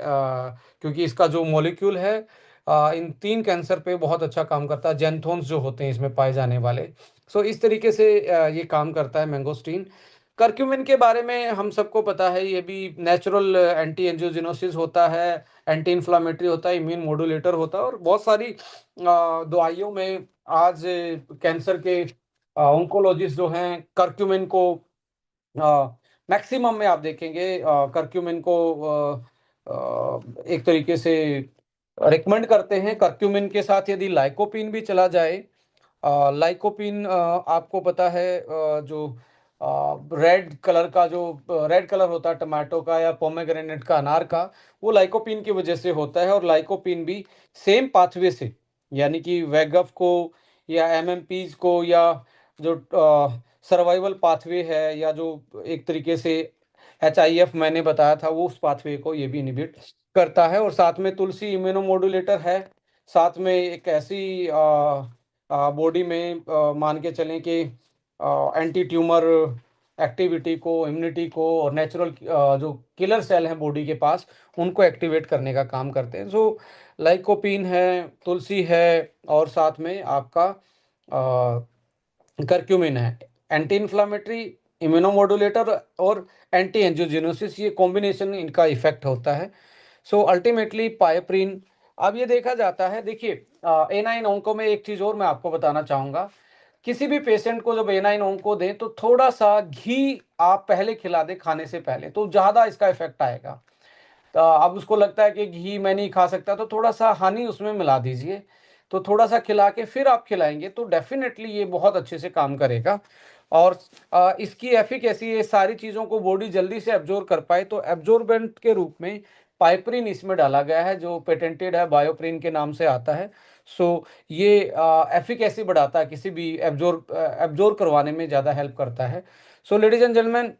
क्योंकि इसका जो मॉलिक्यूल है इन 3 कैंसर पे बहुत अच्छा काम करता है, जेंथोन्स जो होते हैं इसमें पाए जाने वाले। सो इस तरीके से ये काम करता है मैंगोस्टीन। करक्यूमिन के बारे में हम सबको पता है, ये भी नेचुरल एंटी एंजियोजेनोसिस होता है, एंटी इन्फ्लामेटरी होता है, इम्यून मॉड्यूलेटर होता है, और बहुत सारी दवाइयों में आज कैंसर के ऑन्कोलॉजिस्ट जो हैं करक्यूमिन को मैक्सिमम में आप देखेंगे करक्यूमिन को एक तरीके से रिकमेंड करते हैं। करक्यूमिन के साथ यदि लाइकोपिन भी चला जाए, लाइकोपिन आपको पता है जो रेड कलर का, जो रेड कलर होता है टमाटो का या पोमेग्रेनेट का, अनार का, वो लाइकोपिन की वजह से होता है। और लाइकोपिन भी सेम पाथवे से, यानी कि वेगफ को या एमएमपीज को, या जो सर्वाइवल पाथवे है, या जो एक तरीके से एचआईएफ मैंने बताया था, वो उस पाथवे को ये भी इनिबिट करता है। और साथ में तुलसी इम्यूनोमोडुलेटर है, साथ में एक ऐसी बॉडी में मान के चलें कि एंटी ट्यूमर एक्टिविटी को, इम्यूनिटी को, और नेचुरल जो किलर सेल हैं बॉडी के पास, उनको एक्टिवेट करने का काम करते हैं। सो लाइकोपीन है, तुलसी है, और साथ में आपका करक्यूमिन है। एंटी इन्फ्लामेटरी, इम्यूनोमोडुलेटर और एंटी एंजियोजेनोसिस, ये कॉम्बिनेशन इनका इफेक्ट होता है। So ultimately bioperine. अब ये देखा जाता है, देखिए एनाइन ओंको में एक चीज़ और मैं आपको बताना चाहूँगा। किसी भी पेशेंट को जब एनाइन ओंको दें तो थोड़ा सा घी आप पहले खिला दें, खाने से पहले, तो ज़्यादा इसका इफेक्ट आएगा। तो अब उसको लगता है कि घी मैं नहीं खा सकता, तो थोड़ा सा हनी उसमें मिला दीजिए, तो थोड़ा सा खिला के फिर आप खिलाएंगे तो डेफिनेटली ये बहुत अच्छे से काम करेगा। और इसकी एफिकेसी, ये सारी चीज़ों को बॉडी जल्दी से एब्जॉर्ब कर पाए तो एब्जॉर्बेंट के रूप में पाइपरीन इसमें डाला गया है, जो पेटेंटेड है, बायोप्रीन के नाम से आता है। सो ये एफिकेसी बढ़ाता है, किसी भी एब्जॉर्ब करवाने में ज़्यादा हेल्प करता है। सो लेडीज एंड जेंटलमैन,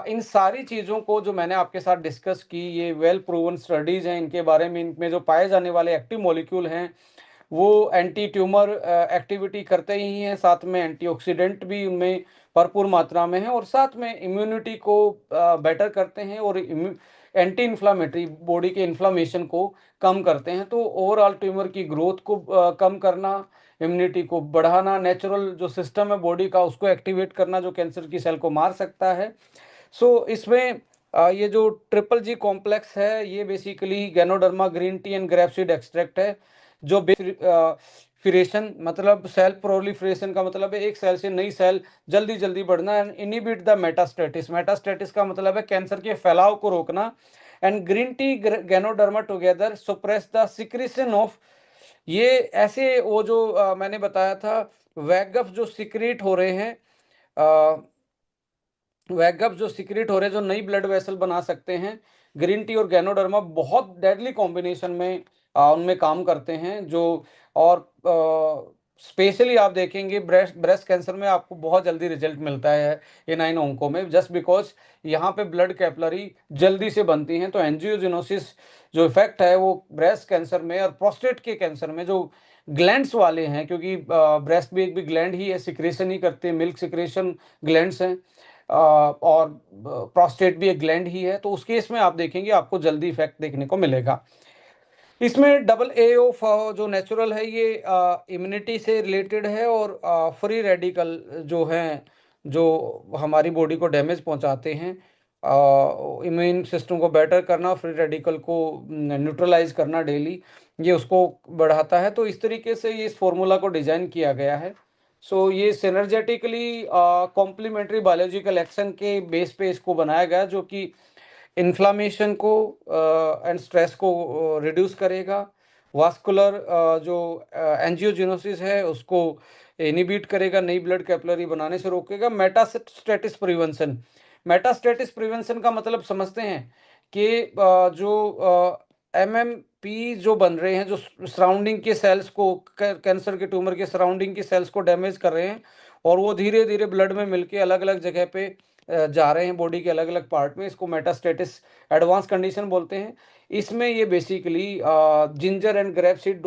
इन सारी चीज़ों को जो मैंने आपके साथ डिस्कस की, ये वेल प्रूवन स्टडीज़ हैं, इनके बारे में, इनमें जो पाए जाने वाले एक्टिव मॉलिक्यूल हैं वो एंटी ट्यूमर एक्टिविटी करते ही हैं, साथ में एंटीऑक्सीडेंट भी उनमें भरपूर मात्रा में है, और साथ में इम्यूनिटी को बेटर करते हैं, और एंटी इन्फ्लामेटरी, बॉडी के इन्फ्लामेशन को कम करते हैं। तो ओवरऑल ट्यूमर की ग्रोथ को कम करना, इम्यूनिटी को बढ़ाना, नेचुरल जो सिस्टम है बॉडी का उसको एक्टिवेट करना जो कैंसर की सेल को मार सकता है। सो इसमें ये जो ट्रिपल जी कॉम्प्लेक्स है ये basically ganoderma green tea and grapeseed extract है, जो फिरेशन, मतलब सेल प्रोलिफरेशन का मतलब है एक सेल से नई सेल जल्दी जल्दी बढ़ना, and inhibit the metastasis, metastasis का मतलब है कैंसर के फैलाव को रोकना। And green tea ganoderma together suppress the secretion of, ये ऐसे वो जो मैंने बताया था वैगफ जो सिक्रीट हो रहे हैं, वैगअप जो सीक्रेट हो रहे हैं, जो नई ब्लड वेसल बना सकते हैं, ग्रीन टी और गैनोडर्मा बहुत डेडली कॉम्बिनेशन में उनमें काम करते हैं। जो और स्पेशली आप देखेंगे ब्रेस्ट ब्रेस्ट कैंसर में आपको बहुत जल्दी रिजल्ट मिलता है एनाइन ओंको में, जस्ट बिकॉज यहाँ पे ब्लड कैपिलरी जल्दी से बनती हैं। तो एंजियोजेनोसिस जो इफेक्ट है वो ब्रेस्ट कैंसर में और प्रोस्टेट के कैंसर में जो ग्लैंड्स वाले हैं, क्योंकि ब्रेस्ट भी एक भी ग्लैंड ही है, सिक्रेशन ही करते हैं, मिल्क सिक्रेशन ग्लैंड्स हैं, और प्रोस्टेट भी एक ग्लैंड ही है, तो उस केस में आप देखेंगे आपको जल्दी इफेक्ट देखने को मिलेगा। इसमें डबल ए ऑफ जो नेचुरल है ये इम्यूनिटी से रिलेटेड है, और फ्री रेडिकल जो हैं जो हमारी बॉडी को डैमेज पहुंचाते हैं, इम्यून सिस्टम को बेटर करना, फ्री रेडिकल को न्यूट्रलाइज करना डेली, ये उसको बढ़ाता है। तो इस तरीके से ये इस फॉर्मूला को डिजाइन किया गया है। सो ये सिनर्जेटिकली कॉम्प्लीमेंट्री बायोलॉजिकल एक्शन के बेस पे इसको बनाया गया, जो कि इन्फ्लामेशन को एंड स्ट्रेस को रिड्यूस करेगा, वास्कुलर जो एंजियोजेनोसिस है उसको इनिबिट करेगा, नई ब्लड कैपिलरी बनाने से रोकेगा, मेटास्टेटिस प्रिवेंशन, मेटास्टेटिस प्रिवेंशन का मतलब समझते हैं कि जो एमएमपी जो बन रहे हैं, जो सराउंडिंग के सेल्स को, कैंसर के ट्यूमर के सराउंडिंग के सेल्स को डैमेज कर रहे हैं, और वो धीरे धीरे ब्लड में मिलके अलग अलग जगह पे जा रहे हैं बॉडी के अलग अलग पार्ट में, इसको मेटास्टेटिस एडवांस कंडीशन बोलते हैं। इसमें ये basically ginger and grape seed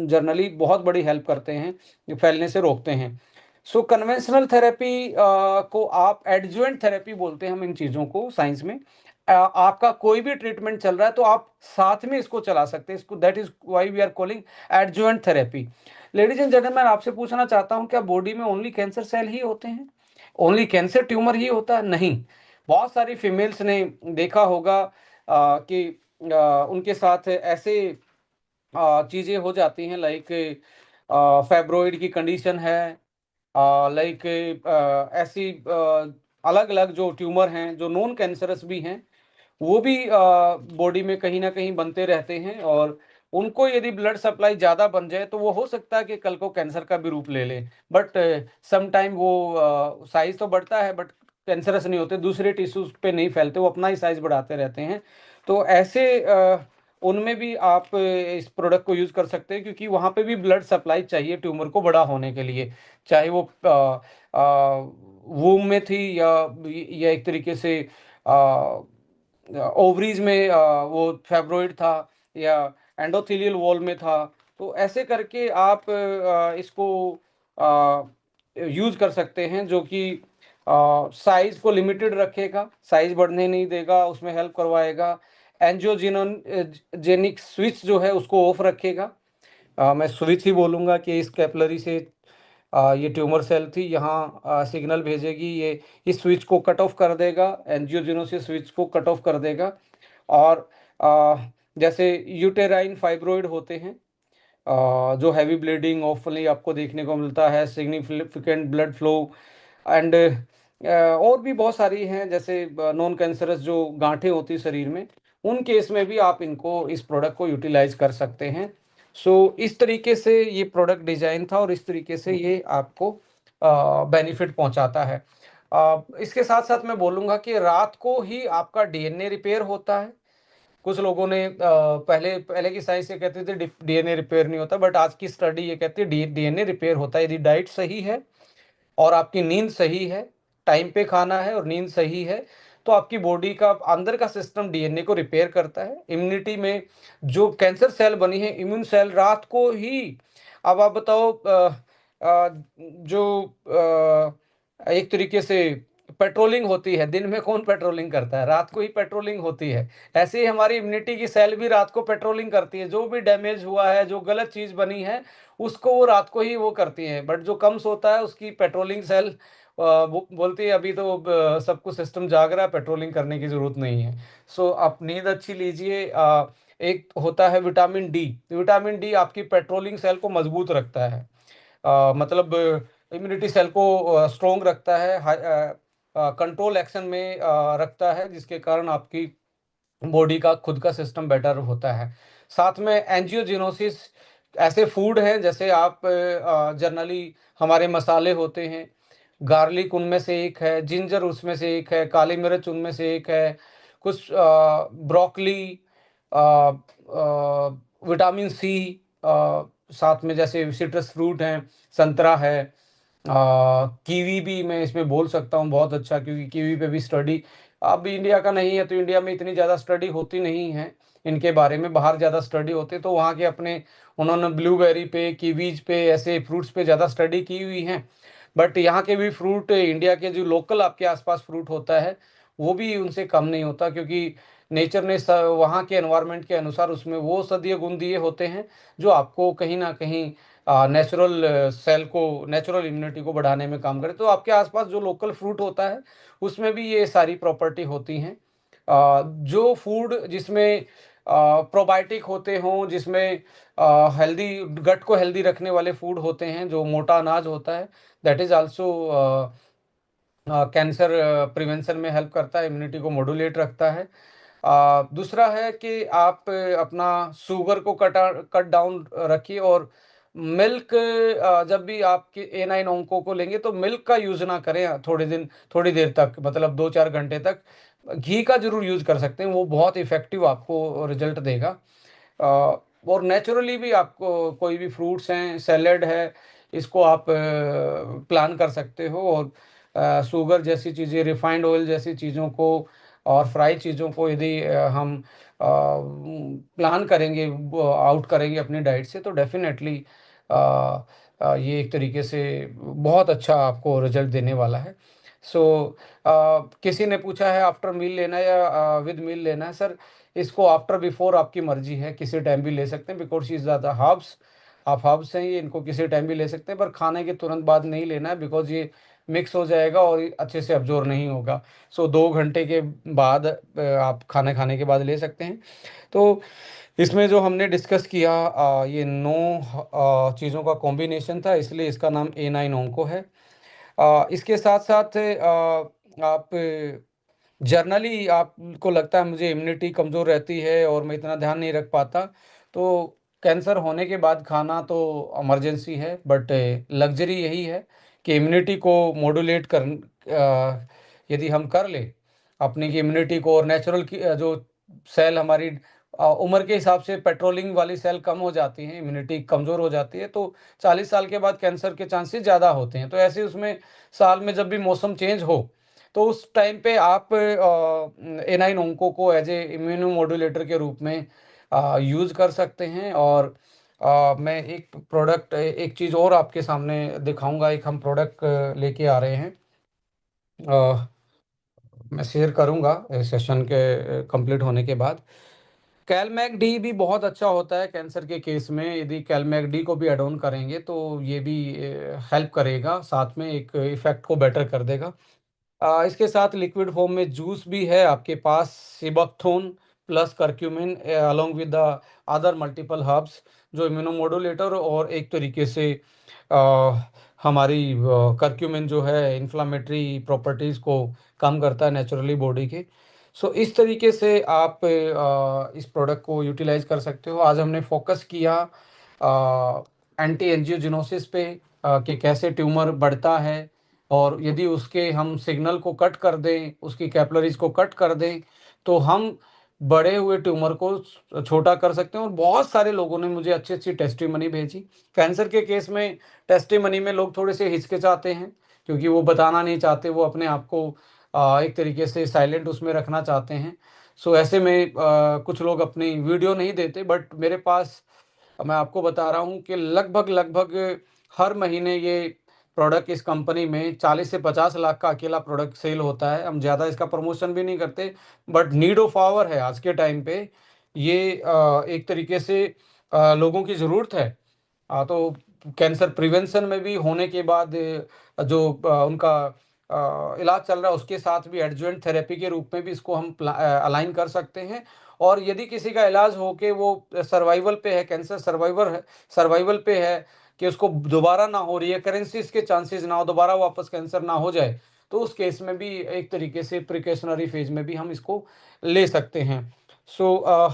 generally बहुत बड़ी हेल्प करते हैं, ये फैलने से रोकते हैं। सो कन्वेंशनल थेरेपी को आप एडजुवेंट थेरेपी बोलते हैं हम इन चीज़ों को साइंस में। आपका कोई भी ट्रीटमेंट चल रहा है तो आप साथ में इसको चला सकते हैं, इसको that is why we are calling adjuvant therapy. Ladies and gentleman, आपसे पूछना चाहता हूँ, क्या बॉडी में ओनली कैंसर सेल ही होते हैं, ओनली कैंसर ट्यूमर ही होता है? नहीं, बहुत सारी फीमेल्स ने देखा होगा कि उनके साथ ऐसे चीज़ें हो जाती हैं, लाइक फैब्रॉइड की कंडीशन है, लाइक ऐसी अलग अलग जो ट्यूमर हैं जो नॉन कैंसरस भी हैं, वो भी बॉडी में कहीं ना कहीं बनते रहते हैं, और उनको यदि ब्लड सप्लाई ज़्यादा बन जाए तो वो हो सकता है कि कल को कैंसर का भी रूप ले ले, बट सम टाइम वो साइज तो बढ़ता है बट कैंसरस नहीं होते, दूसरे टिश्यूज पे नहीं फैलते, वो अपना ही साइज बढ़ाते रहते हैं। तो ऐसे उनमें भी आप इस प्रोडक्ट को यूज़ कर सकते हैं, क्योंकि वहाँ पे भी ब्लड सप्लाई चाहिए ट्यूमर को बड़ा होने के लिए, चाहे वो वूम में थी या एक तरीके से ओवरीज में वो फैब्रॉइड था, या एंडोथेलियल वॉल में था। तो ऐसे करके आप इसको यूज कर सकते हैं, जो कि साइज को लिमिटेड रखेगा, साइज बढ़ने नहीं देगा, उसमें हेल्प करवाएगा, एंजियोजेनिक स्विच जो है उसको ऑफ रखेगा। मैं स्विच ही बोलूँगा कि इस कैपिलरी से ये ट्यूमर सेल थी, यहाँ सिग्नल भेजेगी, ये इस स्विच को कट ऑफ कर देगा, एंजियोजेनोसिस स्विच को कट ऑफ कर देगा। और जैसे यूटेराइन फाइब्रॉइड होते हैं, जो हैवी ब्लीडिंग ऑफली आपको देखने को मिलता है, सिग्निफिकेंट ब्लड फ्लो, एंड और भी बहुत सारी हैं, जैसे नॉन कैंसरस जो गांठें होती शरीर में, उन केस में भी आप इनको, इस प्रोडक्ट को यूटिलाइज कर सकते हैं। सो इस तरीके से ये प्रोडक्ट डिजाइन था और इस तरीके से ये आपको बेनिफिट पहुंचाता है। इसके साथ साथ मैं बोलूंगा कि रात को ही आपका डीएनए रिपेयर होता है। कुछ लोगों ने पहले पहले की साइंस ये कहते थे डीएनए रिपेयर नहीं होता, बट आज की स्टडी ये कहती है डीएनए रिपेयर होता है यदि डाइट सही है और आपकी नींद सही है, टाइम पे खाना है और नींद सही है, तो आपकी बॉडी का अंदर का सिस्टम डीएनए को रिपेयर करता है। इम्यूनिटी में जो कैंसर सेल बनी है, इम्यून सेल रात को ही, अब आप बताओ जो एक तरीके से पेट्रोलिंग होती है, दिन में कौन पेट्रोलिंग करता है, रात को ही पेट्रोलिंग होती है। ऐसे ही हमारी इम्यूनिटी की सेल भी रात को पेट्रोलिंग करती है, जो भी डैमेज हुआ है, जो गलत चीज बनी है, उसको वो रात को ही वो करती है। बट जो कम सोता है उसकी पेट्रोलिंग सेल बोलती है अभी तो सब कुछ सिस्टम जाग रहा है, पेट्रोलिंग करने की जरूरत नहीं है। सो आप नींद अच्छी लीजिए। एक होता है विटामिन डी। विटामिन डी आपकी पेट्रोलिंग सेल को मजबूत रखता है, मतलब इम्यूनिटी सेल को स्ट्रोंग रखता है, कंट्रोल एक्शन में रखता है, जिसके कारण आपकी बॉडी का खुद का सिस्टम बेटर होता है। साथ में एंजियोजेनोसिस, ऐसे फूड हैं जैसे आप जनरली हमारे मसाले होते हैं, गार्लिक उनमें से एक है, जिंजर उसमें से एक है, काली मिर्च उनमें से एक है, कुछ ब्रोकली, विटामिन सी, साथ में जैसे सिट्रस फ्रूट हैं, संतरा है, कीवी भी मैं इसमें बोल सकता हूँ बहुत अच्छा, क्योंकि कीवी पे भी स्टडी अब इंडिया का नहीं है, तो इंडिया में इतनी ज़्यादा स्टडी होती नहीं है इनके बारे में, बाहर ज़्यादा स्टडी होती है, तो वहाँ के अपने उन्होंने ब्लूबेरी पे, कीवीज पे, ऐसे फ्रूट्स पे ज़्यादा स्टडी की हुई है। बट यहाँ के भी फ्रूट, इंडिया के जो लोकल आपके आसपास फ्रूट होता है, वो भी उनसे कम नहीं होता, क्योंकि नेचर ने वहाँ के एनवायरनमेंट के अनुसार उसमें वो औषधीय गुण दिए होते हैं जो आपको कहीं ना कहीं नेचुरल सेल को, नेचुरल इम्यूनिटी को बढ़ाने में काम करे। तो आपके आसपास जो लोकल फ्रूट होता है उसमें भी ये सारी प्रॉपर्टी होती हैं। जो फूड जिसमें प्रोबायोटिक होते हों, जिसमें हेल्दी, गट को हेल्दी रखने वाले फूड होते हैं, जो मोटा अनाज होता है, that is also cancer prevention में हेल्प करता है, इम्यूनिटी को मॉड्यूलेट रखता है। दूसरा है कि आप अपना शुगर को कट डाउन रखिए, और मिल्क, जब भी आपके A9 ओंको को लेंगे तो मिल्क का यूज़ ना करें थोड़े दिन, थोड़ी देर तक, मतलब 2-4 घंटे तक। घी का जरूर यूज़ कर सकते हैं, वो बहुत इफेक्टिव आपको रिजल्ट देगा। और नेचुरली भी आपको कोई भी फ्रूट्स हैं, सैलेड है, इसको आप प्लान कर सकते हो। और शुगर जैसी चीज़ें, रिफाइंड ऑयल जैसी चीज़ों को और फ्राई चीज़ों को यदि हम प्लान करेंगे, आउट करेंगे अपनी डाइट से, तो डेफिनेटली ये एक तरीके से बहुत अच्छा आपको रिजल्ट देने वाला है। सो किसी ने पूछा है आफ्टर मील लेना है या विद मील लेना है। सर, इसको आफ्टर बिफोर आपकी मर्जी है, किसी टाइम भी ले सकते हैं, बिकॉज ये ज़्यादा हर्ब्स, आप हर्ब्स हैं ये, इनको किसी टाइम भी ले सकते हैं, पर खाने के तुरंत बाद नहीं लेना है, बिकॉज ये मिक्स हो जाएगा और ये अच्छे से अब्जॉर्ब नहीं होगा। सो 2 घंटे के बाद आप खाना खाने के बाद ले सकते हैं। तो इसमें जो हमने डिस्कस किया, ये 9 चीज़ों का कॉम्बिनेशन था, इसलिए इसका नाम A9 ओंको है। इसके साथ साथ आप जर्नली आपको लगता है मुझे इम्यूनिटी कमज़ोर रहती है और मैं इतना ध्यान नहीं रख पाता, तो कैंसर होने के बाद खाना तो इमरजेंसी है, बट लग्जरी यही है कि इम्यूनिटी को मॉड्यूलेट कर, यदि हम कर ले अपनी की इम्यूनिटी को, और नेचुरल की जो सेल हमारी उम्र के हिसाब से पेट्रोलिंग वाली सेल कम हो जाती हैं, इम्यूनिटी कमज़ोर हो जाती है, तो 40 साल के बाद कैंसर के चांसेस ज़्यादा होते हैं। तो ऐसे उसमें साल में जब भी मौसम चेंज हो, तो उस टाइम पे आप A9 ओंको को एज ए इम्यूनो मॉड्यूलेटर के रूप में यूज़ कर सकते हैं। और मैं एक प्रोडक्ट, एक चीज़ और आपके सामने दिखाऊंगा, एक हम प्रोडक्ट लेके आ रहे हैं, अ, मैं शेयर करूंगा सेशन के कंप्लीट होने के बाद। कैलमैक डी भी बहुत अच्छा होता है कैंसर के केस में, यदि कैलमैक डी को भी एड ऑन करेंगे तो ये भी हेल्प करेगा, साथ में एक इफेक्ट को बेटर कर देगा। इसके साथ लिक्विड फॉर्म में जूस भी है आपके पास, seabuckthorn plus curcumin along with the other multiple herbs, जो इम्यूनोमोडुलेटर और एक तरीके से अ, हमारी करक्यूमिन जो है इन्फ्लामेटरी प्रॉपर्टीज़ को कम करता है नेचुरली बॉडी के। सो इस तरीके से आप इस प्रोडक्ट को यूटिलाइज कर सकते हो। आज हमने फोकस किया एंटी एंजियोजेनोसिस पे, कि कैसे ट्यूमर बढ़ता है, और यदि उसके हम सिग्नल को कट कर दें, उसकी कैपिलरीज को कट कर दें, तो हम बड़े हुए ट्यूमर को छोटा कर सकते हैं। और बहुत सारे लोगों ने मुझे अच्छी अच्छी टेस्टिमनी भेजी। कैंसर के केस में टेस्टिमनी में लोग थोड़े से हिचकिचाते हैं, क्योंकि वो बताना नहीं चाहते, वो अपने आप को एक तरीके से साइलेंट उसमें रखना चाहते हैं। सो ऐसे में कुछ लोग अपनी वीडियो नहीं देते, बट मेरे पास, मैं आपको बता रहा हूँ कि लगभग लगभग हर महीने ये प्रोडक्ट इस कंपनी में 40 से 50 लाख का अकेला प्रोडक्ट सेल होता है। हम ज़्यादा इसका प्रमोशन भी नहीं करते, बट नीड ऑफ आवर है आज के टाइम पे। ये एक तरीके से लोगों की ज़रूरत है। तो कैंसर प्रिवेंशन में भी होने के बाद जो उनका इलाज चल रहा है, उसके साथ भी एडजुवेंट थेरेपी के रूप में भी इसको हम अलाइन कर सकते हैं। और यदि किसी का इलाज हो के वो सर्वाइवल पे है, कैंसर सर्वाइवर है, सर्वाइवल पे है, कि उसको दोबारा ना हो, रिकरेंसिस के चांसेस ना हो, दोबारा वापस कैंसर ना हो जाए, तो उस केस में भी एक तरीके से प्रिकॉशनरी फेज में भी हम इसको ले सकते हैं। सो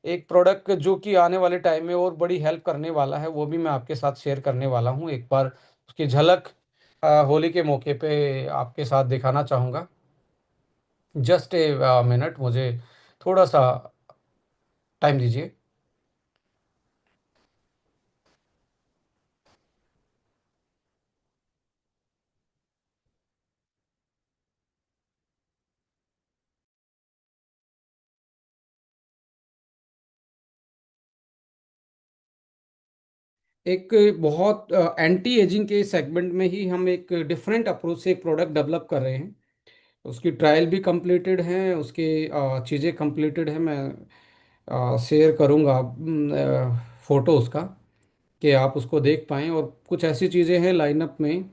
एक प्रोडक्ट जो कि आने वाले टाइम में और बड़ी हेल्प करने वाला है, वो भी मैं आपके साथ शेयर करने वाला हूँ। एक बार उसकी झलक होली के मौके पे आपके साथ दिखाना चाहूँगा। जस्ट ए मिनट, मुझे थोड़ा सा टाइम दीजिए। एक बहुत एंटी एजिंग के सेगमेंट में ही हम एक डिफरेंट अप्रोच से एक प्रोडक्ट डेवलप कर रहे हैं। उसकी ट्रायल भी कंप्लीटेड है, उसके चीज़ें कंप्लीटेड है। मैं शेयर करूँगा फ़ोटो उसका, कि आप उसको देख पाएँ। और कुछ ऐसी चीज़ें हैं लाइनअप में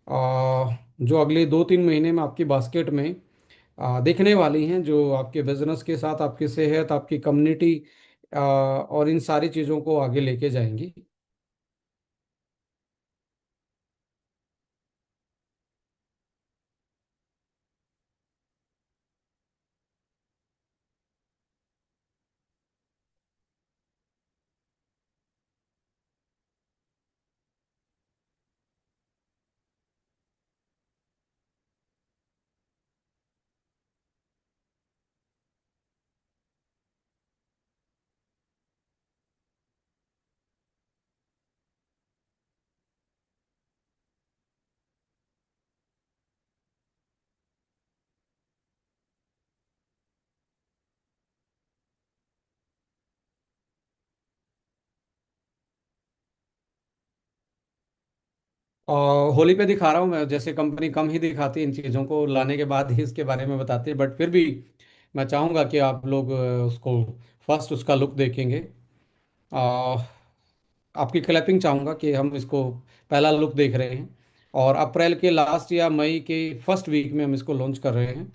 जो अगले 2-3 महीने में आपकी बास्केट में दिखने वाली हैं, जो आपके बिजनेस के साथ, आपकी सेहत, आपकी कम्युनिटी और इन सारी चीज़ों को आगे लेके जाएंगी। और होली पे दिखा रहा हूँ मैं, जैसे कंपनी कम ही दिखाती है इन चीज़ों को, लाने के बाद ही इसके बारे में बताती है, बट फिर भी मैं चाहूँगा कि आप लोग उसको फर्स्ट उसका लुक देखेंगे। आ, आपकी क्लैपिंग चाहूँगा कि हम इसको पहला लुक देख रहे हैं, और अप्रैल के लास्ट या मई के फर्स्ट वीक में हम इसको लॉन्च कर रहे हैं।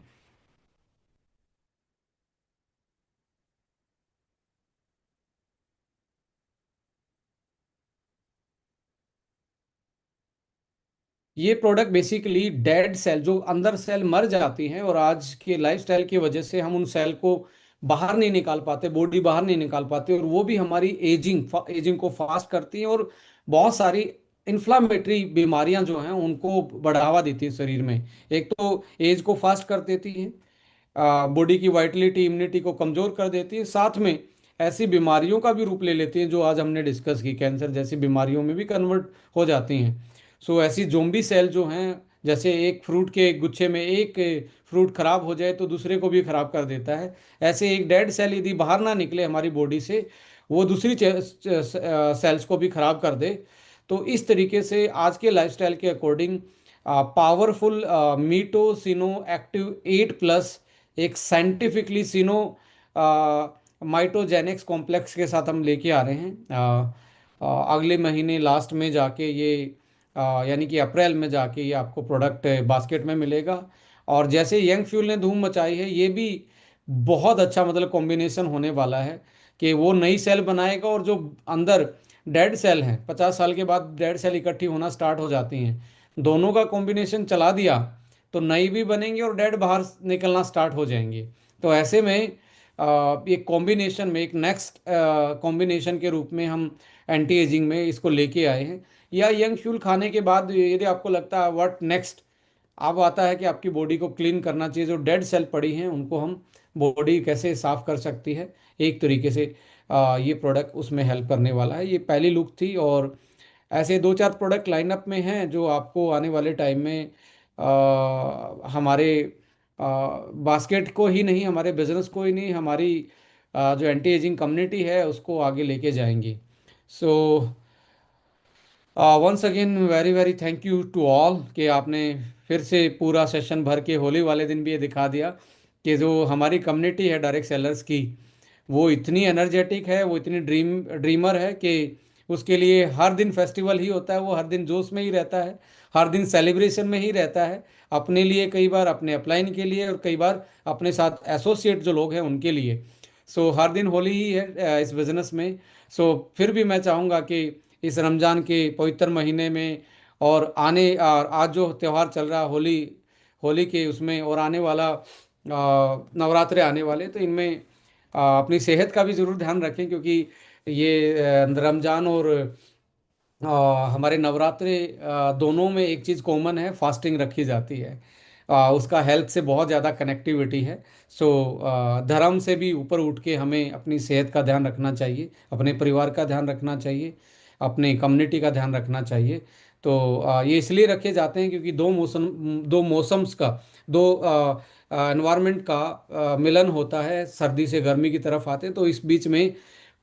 ये प्रोडक्ट बेसिकली डेड सेल, जो अंदर सेल मर जाती हैं और आज के लाइफस्टाइल की वजह से हम उन सेल को बाहर नहीं निकाल पाते, बॉडी बाहर नहीं निकाल पाती, और वो भी हमारी एजिंग को फास्ट करती हैं, और बहुत सारी इन्फ्लामेटरी बीमारियां जो हैं उनको बढ़ावा देती है शरीर में। एक तो एज को फास्ट कर देती है, बॉडी की वाइटलिटी, इम्यूनिटी को कमज़ोर कर देती है, साथ में ऐसी बीमारियों का भी रूप ले लेती हैं जो आज हमने डिस्कस की, कैंसर जैसी बीमारियों में भी कन्वर्ट हो जाती हैं। सो ऐसी जोम्बी सेल जो हैं, जैसे एक फ्रूट के गुच्छे में एक फ्रूट खराब हो जाए तो दूसरे को भी खराब कर देता है, ऐसे एक डेड सेल यदि बाहर ना निकले हमारी बॉडी से, वो दूसरी सेल्स को भी खराब कर दे। तो इस तरीके से आज के लाइफस्टाइल के अकॉर्डिंग पावरफुल मीटो सिनो एक्टिव 8 प्लस एक साइंटिफिकली सिनो माइटोजेनिक्स कॉम्प्लेक्स के साथ हम लेके आ रहे हैं। अगले महीने लास्ट में जाके ये यानी कि अप्रैल में जाके ये आपको प्रोडक्ट बास्केट में मिलेगा। और जैसे यंग फ्यूल ने धूम मचाई है, ये भी बहुत अच्छा मतलब कॉम्बिनेशन होने वाला है, कि वो नई सेल बनाएगा, और जो अंदर डेड सेल हैं, 50 साल के बाद डेड सेल इकट्ठी होना स्टार्ट हो जाती हैं, दोनों का कॉम्बिनेशन चला दिया तो नई भी बनेंगी और डेड बाहर निकलना स्टार्ट हो जाएंगी। तो ऐसे में एक कॉम्बिनेशन में, एक नेक्स्ट कॉम्बिनेशन के रूप में हम एंटी एजिंग में इसको लेके आए हैं। या यंग फ्यूल खाने के बाद यदि आपको लगता है व्हाट नेक्स्ट, अब आता है कि आपकी बॉडी को क्लीन करना चाहिए, जो डेड सेल पड़ी हैं उनको हम बॉडी कैसे साफ कर सकती है एक तरीके से, ये प्रोडक्ट उसमें हेल्प करने वाला है। ये पहली लुक थी, और ऐसे दो चार प्रोडक्ट लाइनअप में हैं जो आपको आने वाले टाइम में हमारे बास्केट को ही नहीं, हमारे बिजनेस को ही नहीं, हमारी जो एंटी एजिंग कम्युनिटी है उसको आगे लेके जाएंगी। So once again very very thank you to all, कि आपने फिर से पूरा सेशन भर के होली वाले दिन भी ये दिखा दिया कि जो हमारी कम्युनिटी है डायरेक्ट सेलर्स की, वो इतनी एनर्जेटिक है, वो इतनी ड्रीमर है कि उसके लिए हर दिन फेस्टिवल ही होता है, वो हर दिन जोश में ही रहता है, हर दिन सेलिब्रेशन में ही रहता है, अपने लिए कई बार, अपने अपलाइन के लिए, और कई बार अपने साथ एसोसिएट जो लोग हैं उनके लिए। सो हर दिन होली ही है इस बिज़नेस में। सो फिर भी मैं चाहूँगा कि इस रमज़ान के पवित्र महीने में, और आज जो त्यौहार चल रहा है होली, होली के उसमें, और आने वाला नवरात्रे आने वाले, तो इनमें अपनी सेहत का भी ज़रूर ध्यान रखें, क्योंकि ये रमज़ान और हमारे नवरात्रे दोनों में एक चीज़ कॉमन है, फास्टिंग रखी जाती है। उसका हेल्थ से बहुत ज़्यादा कनेक्टिविटी है। सो धर्म से भी ऊपर उठ के हमें अपनी सेहत का ध्यान रखना चाहिए, अपने परिवार का ध्यान रखना चाहिए, अपने कम्युनिटी का ध्यान रखना चाहिए। तो ये इसलिए रखे जाते हैं क्योंकि दो मौसम्स का, दो एनवायरनमेंट का मिलन होता है, सर्दी से गर्मी की तरफ आते हैं, तो इस बीच में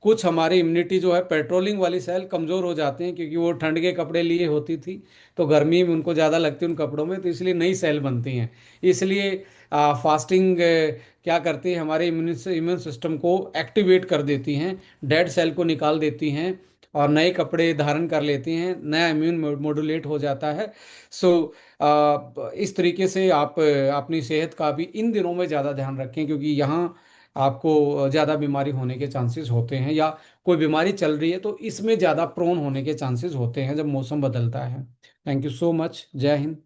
कुछ हमारी इम्यूनिटी जो है, पेट्रोलिंग वाली सेल कमज़ोर हो जाते हैं, क्योंकि वो ठंड के कपड़े लिए होती थी, तो गर्मी में उनको ज़्यादा लगती है उन कपड़ों में, तो इसलिए नई सेल बनती हैं। इसलिए फास्टिंग क्या करती है, हमारे इम्यून सिस्टम को एक्टिवेट कर देती हैं, डेड सेल को निकाल देती हैं, और नए कपड़े धारण कर लेती हैं, नया इम्यून मॉड्यूलेट हो जाता है। सो इस तरीके से आप अपनी सेहत का भी इन दिनों में ज़्यादा ध्यान रखें, क्योंकि यहाँ आपको ज़्यादा बीमारी होने के चांसेस होते हैं, या कोई बीमारी चल रही है तो इसमें ज़्यादा प्रोन होने के चांसेस होते हैं जब मौसम बदलता है। Thank you so much. जय हिंद,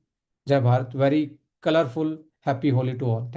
जय Bharat. Very colourful happy Holi to all. Thank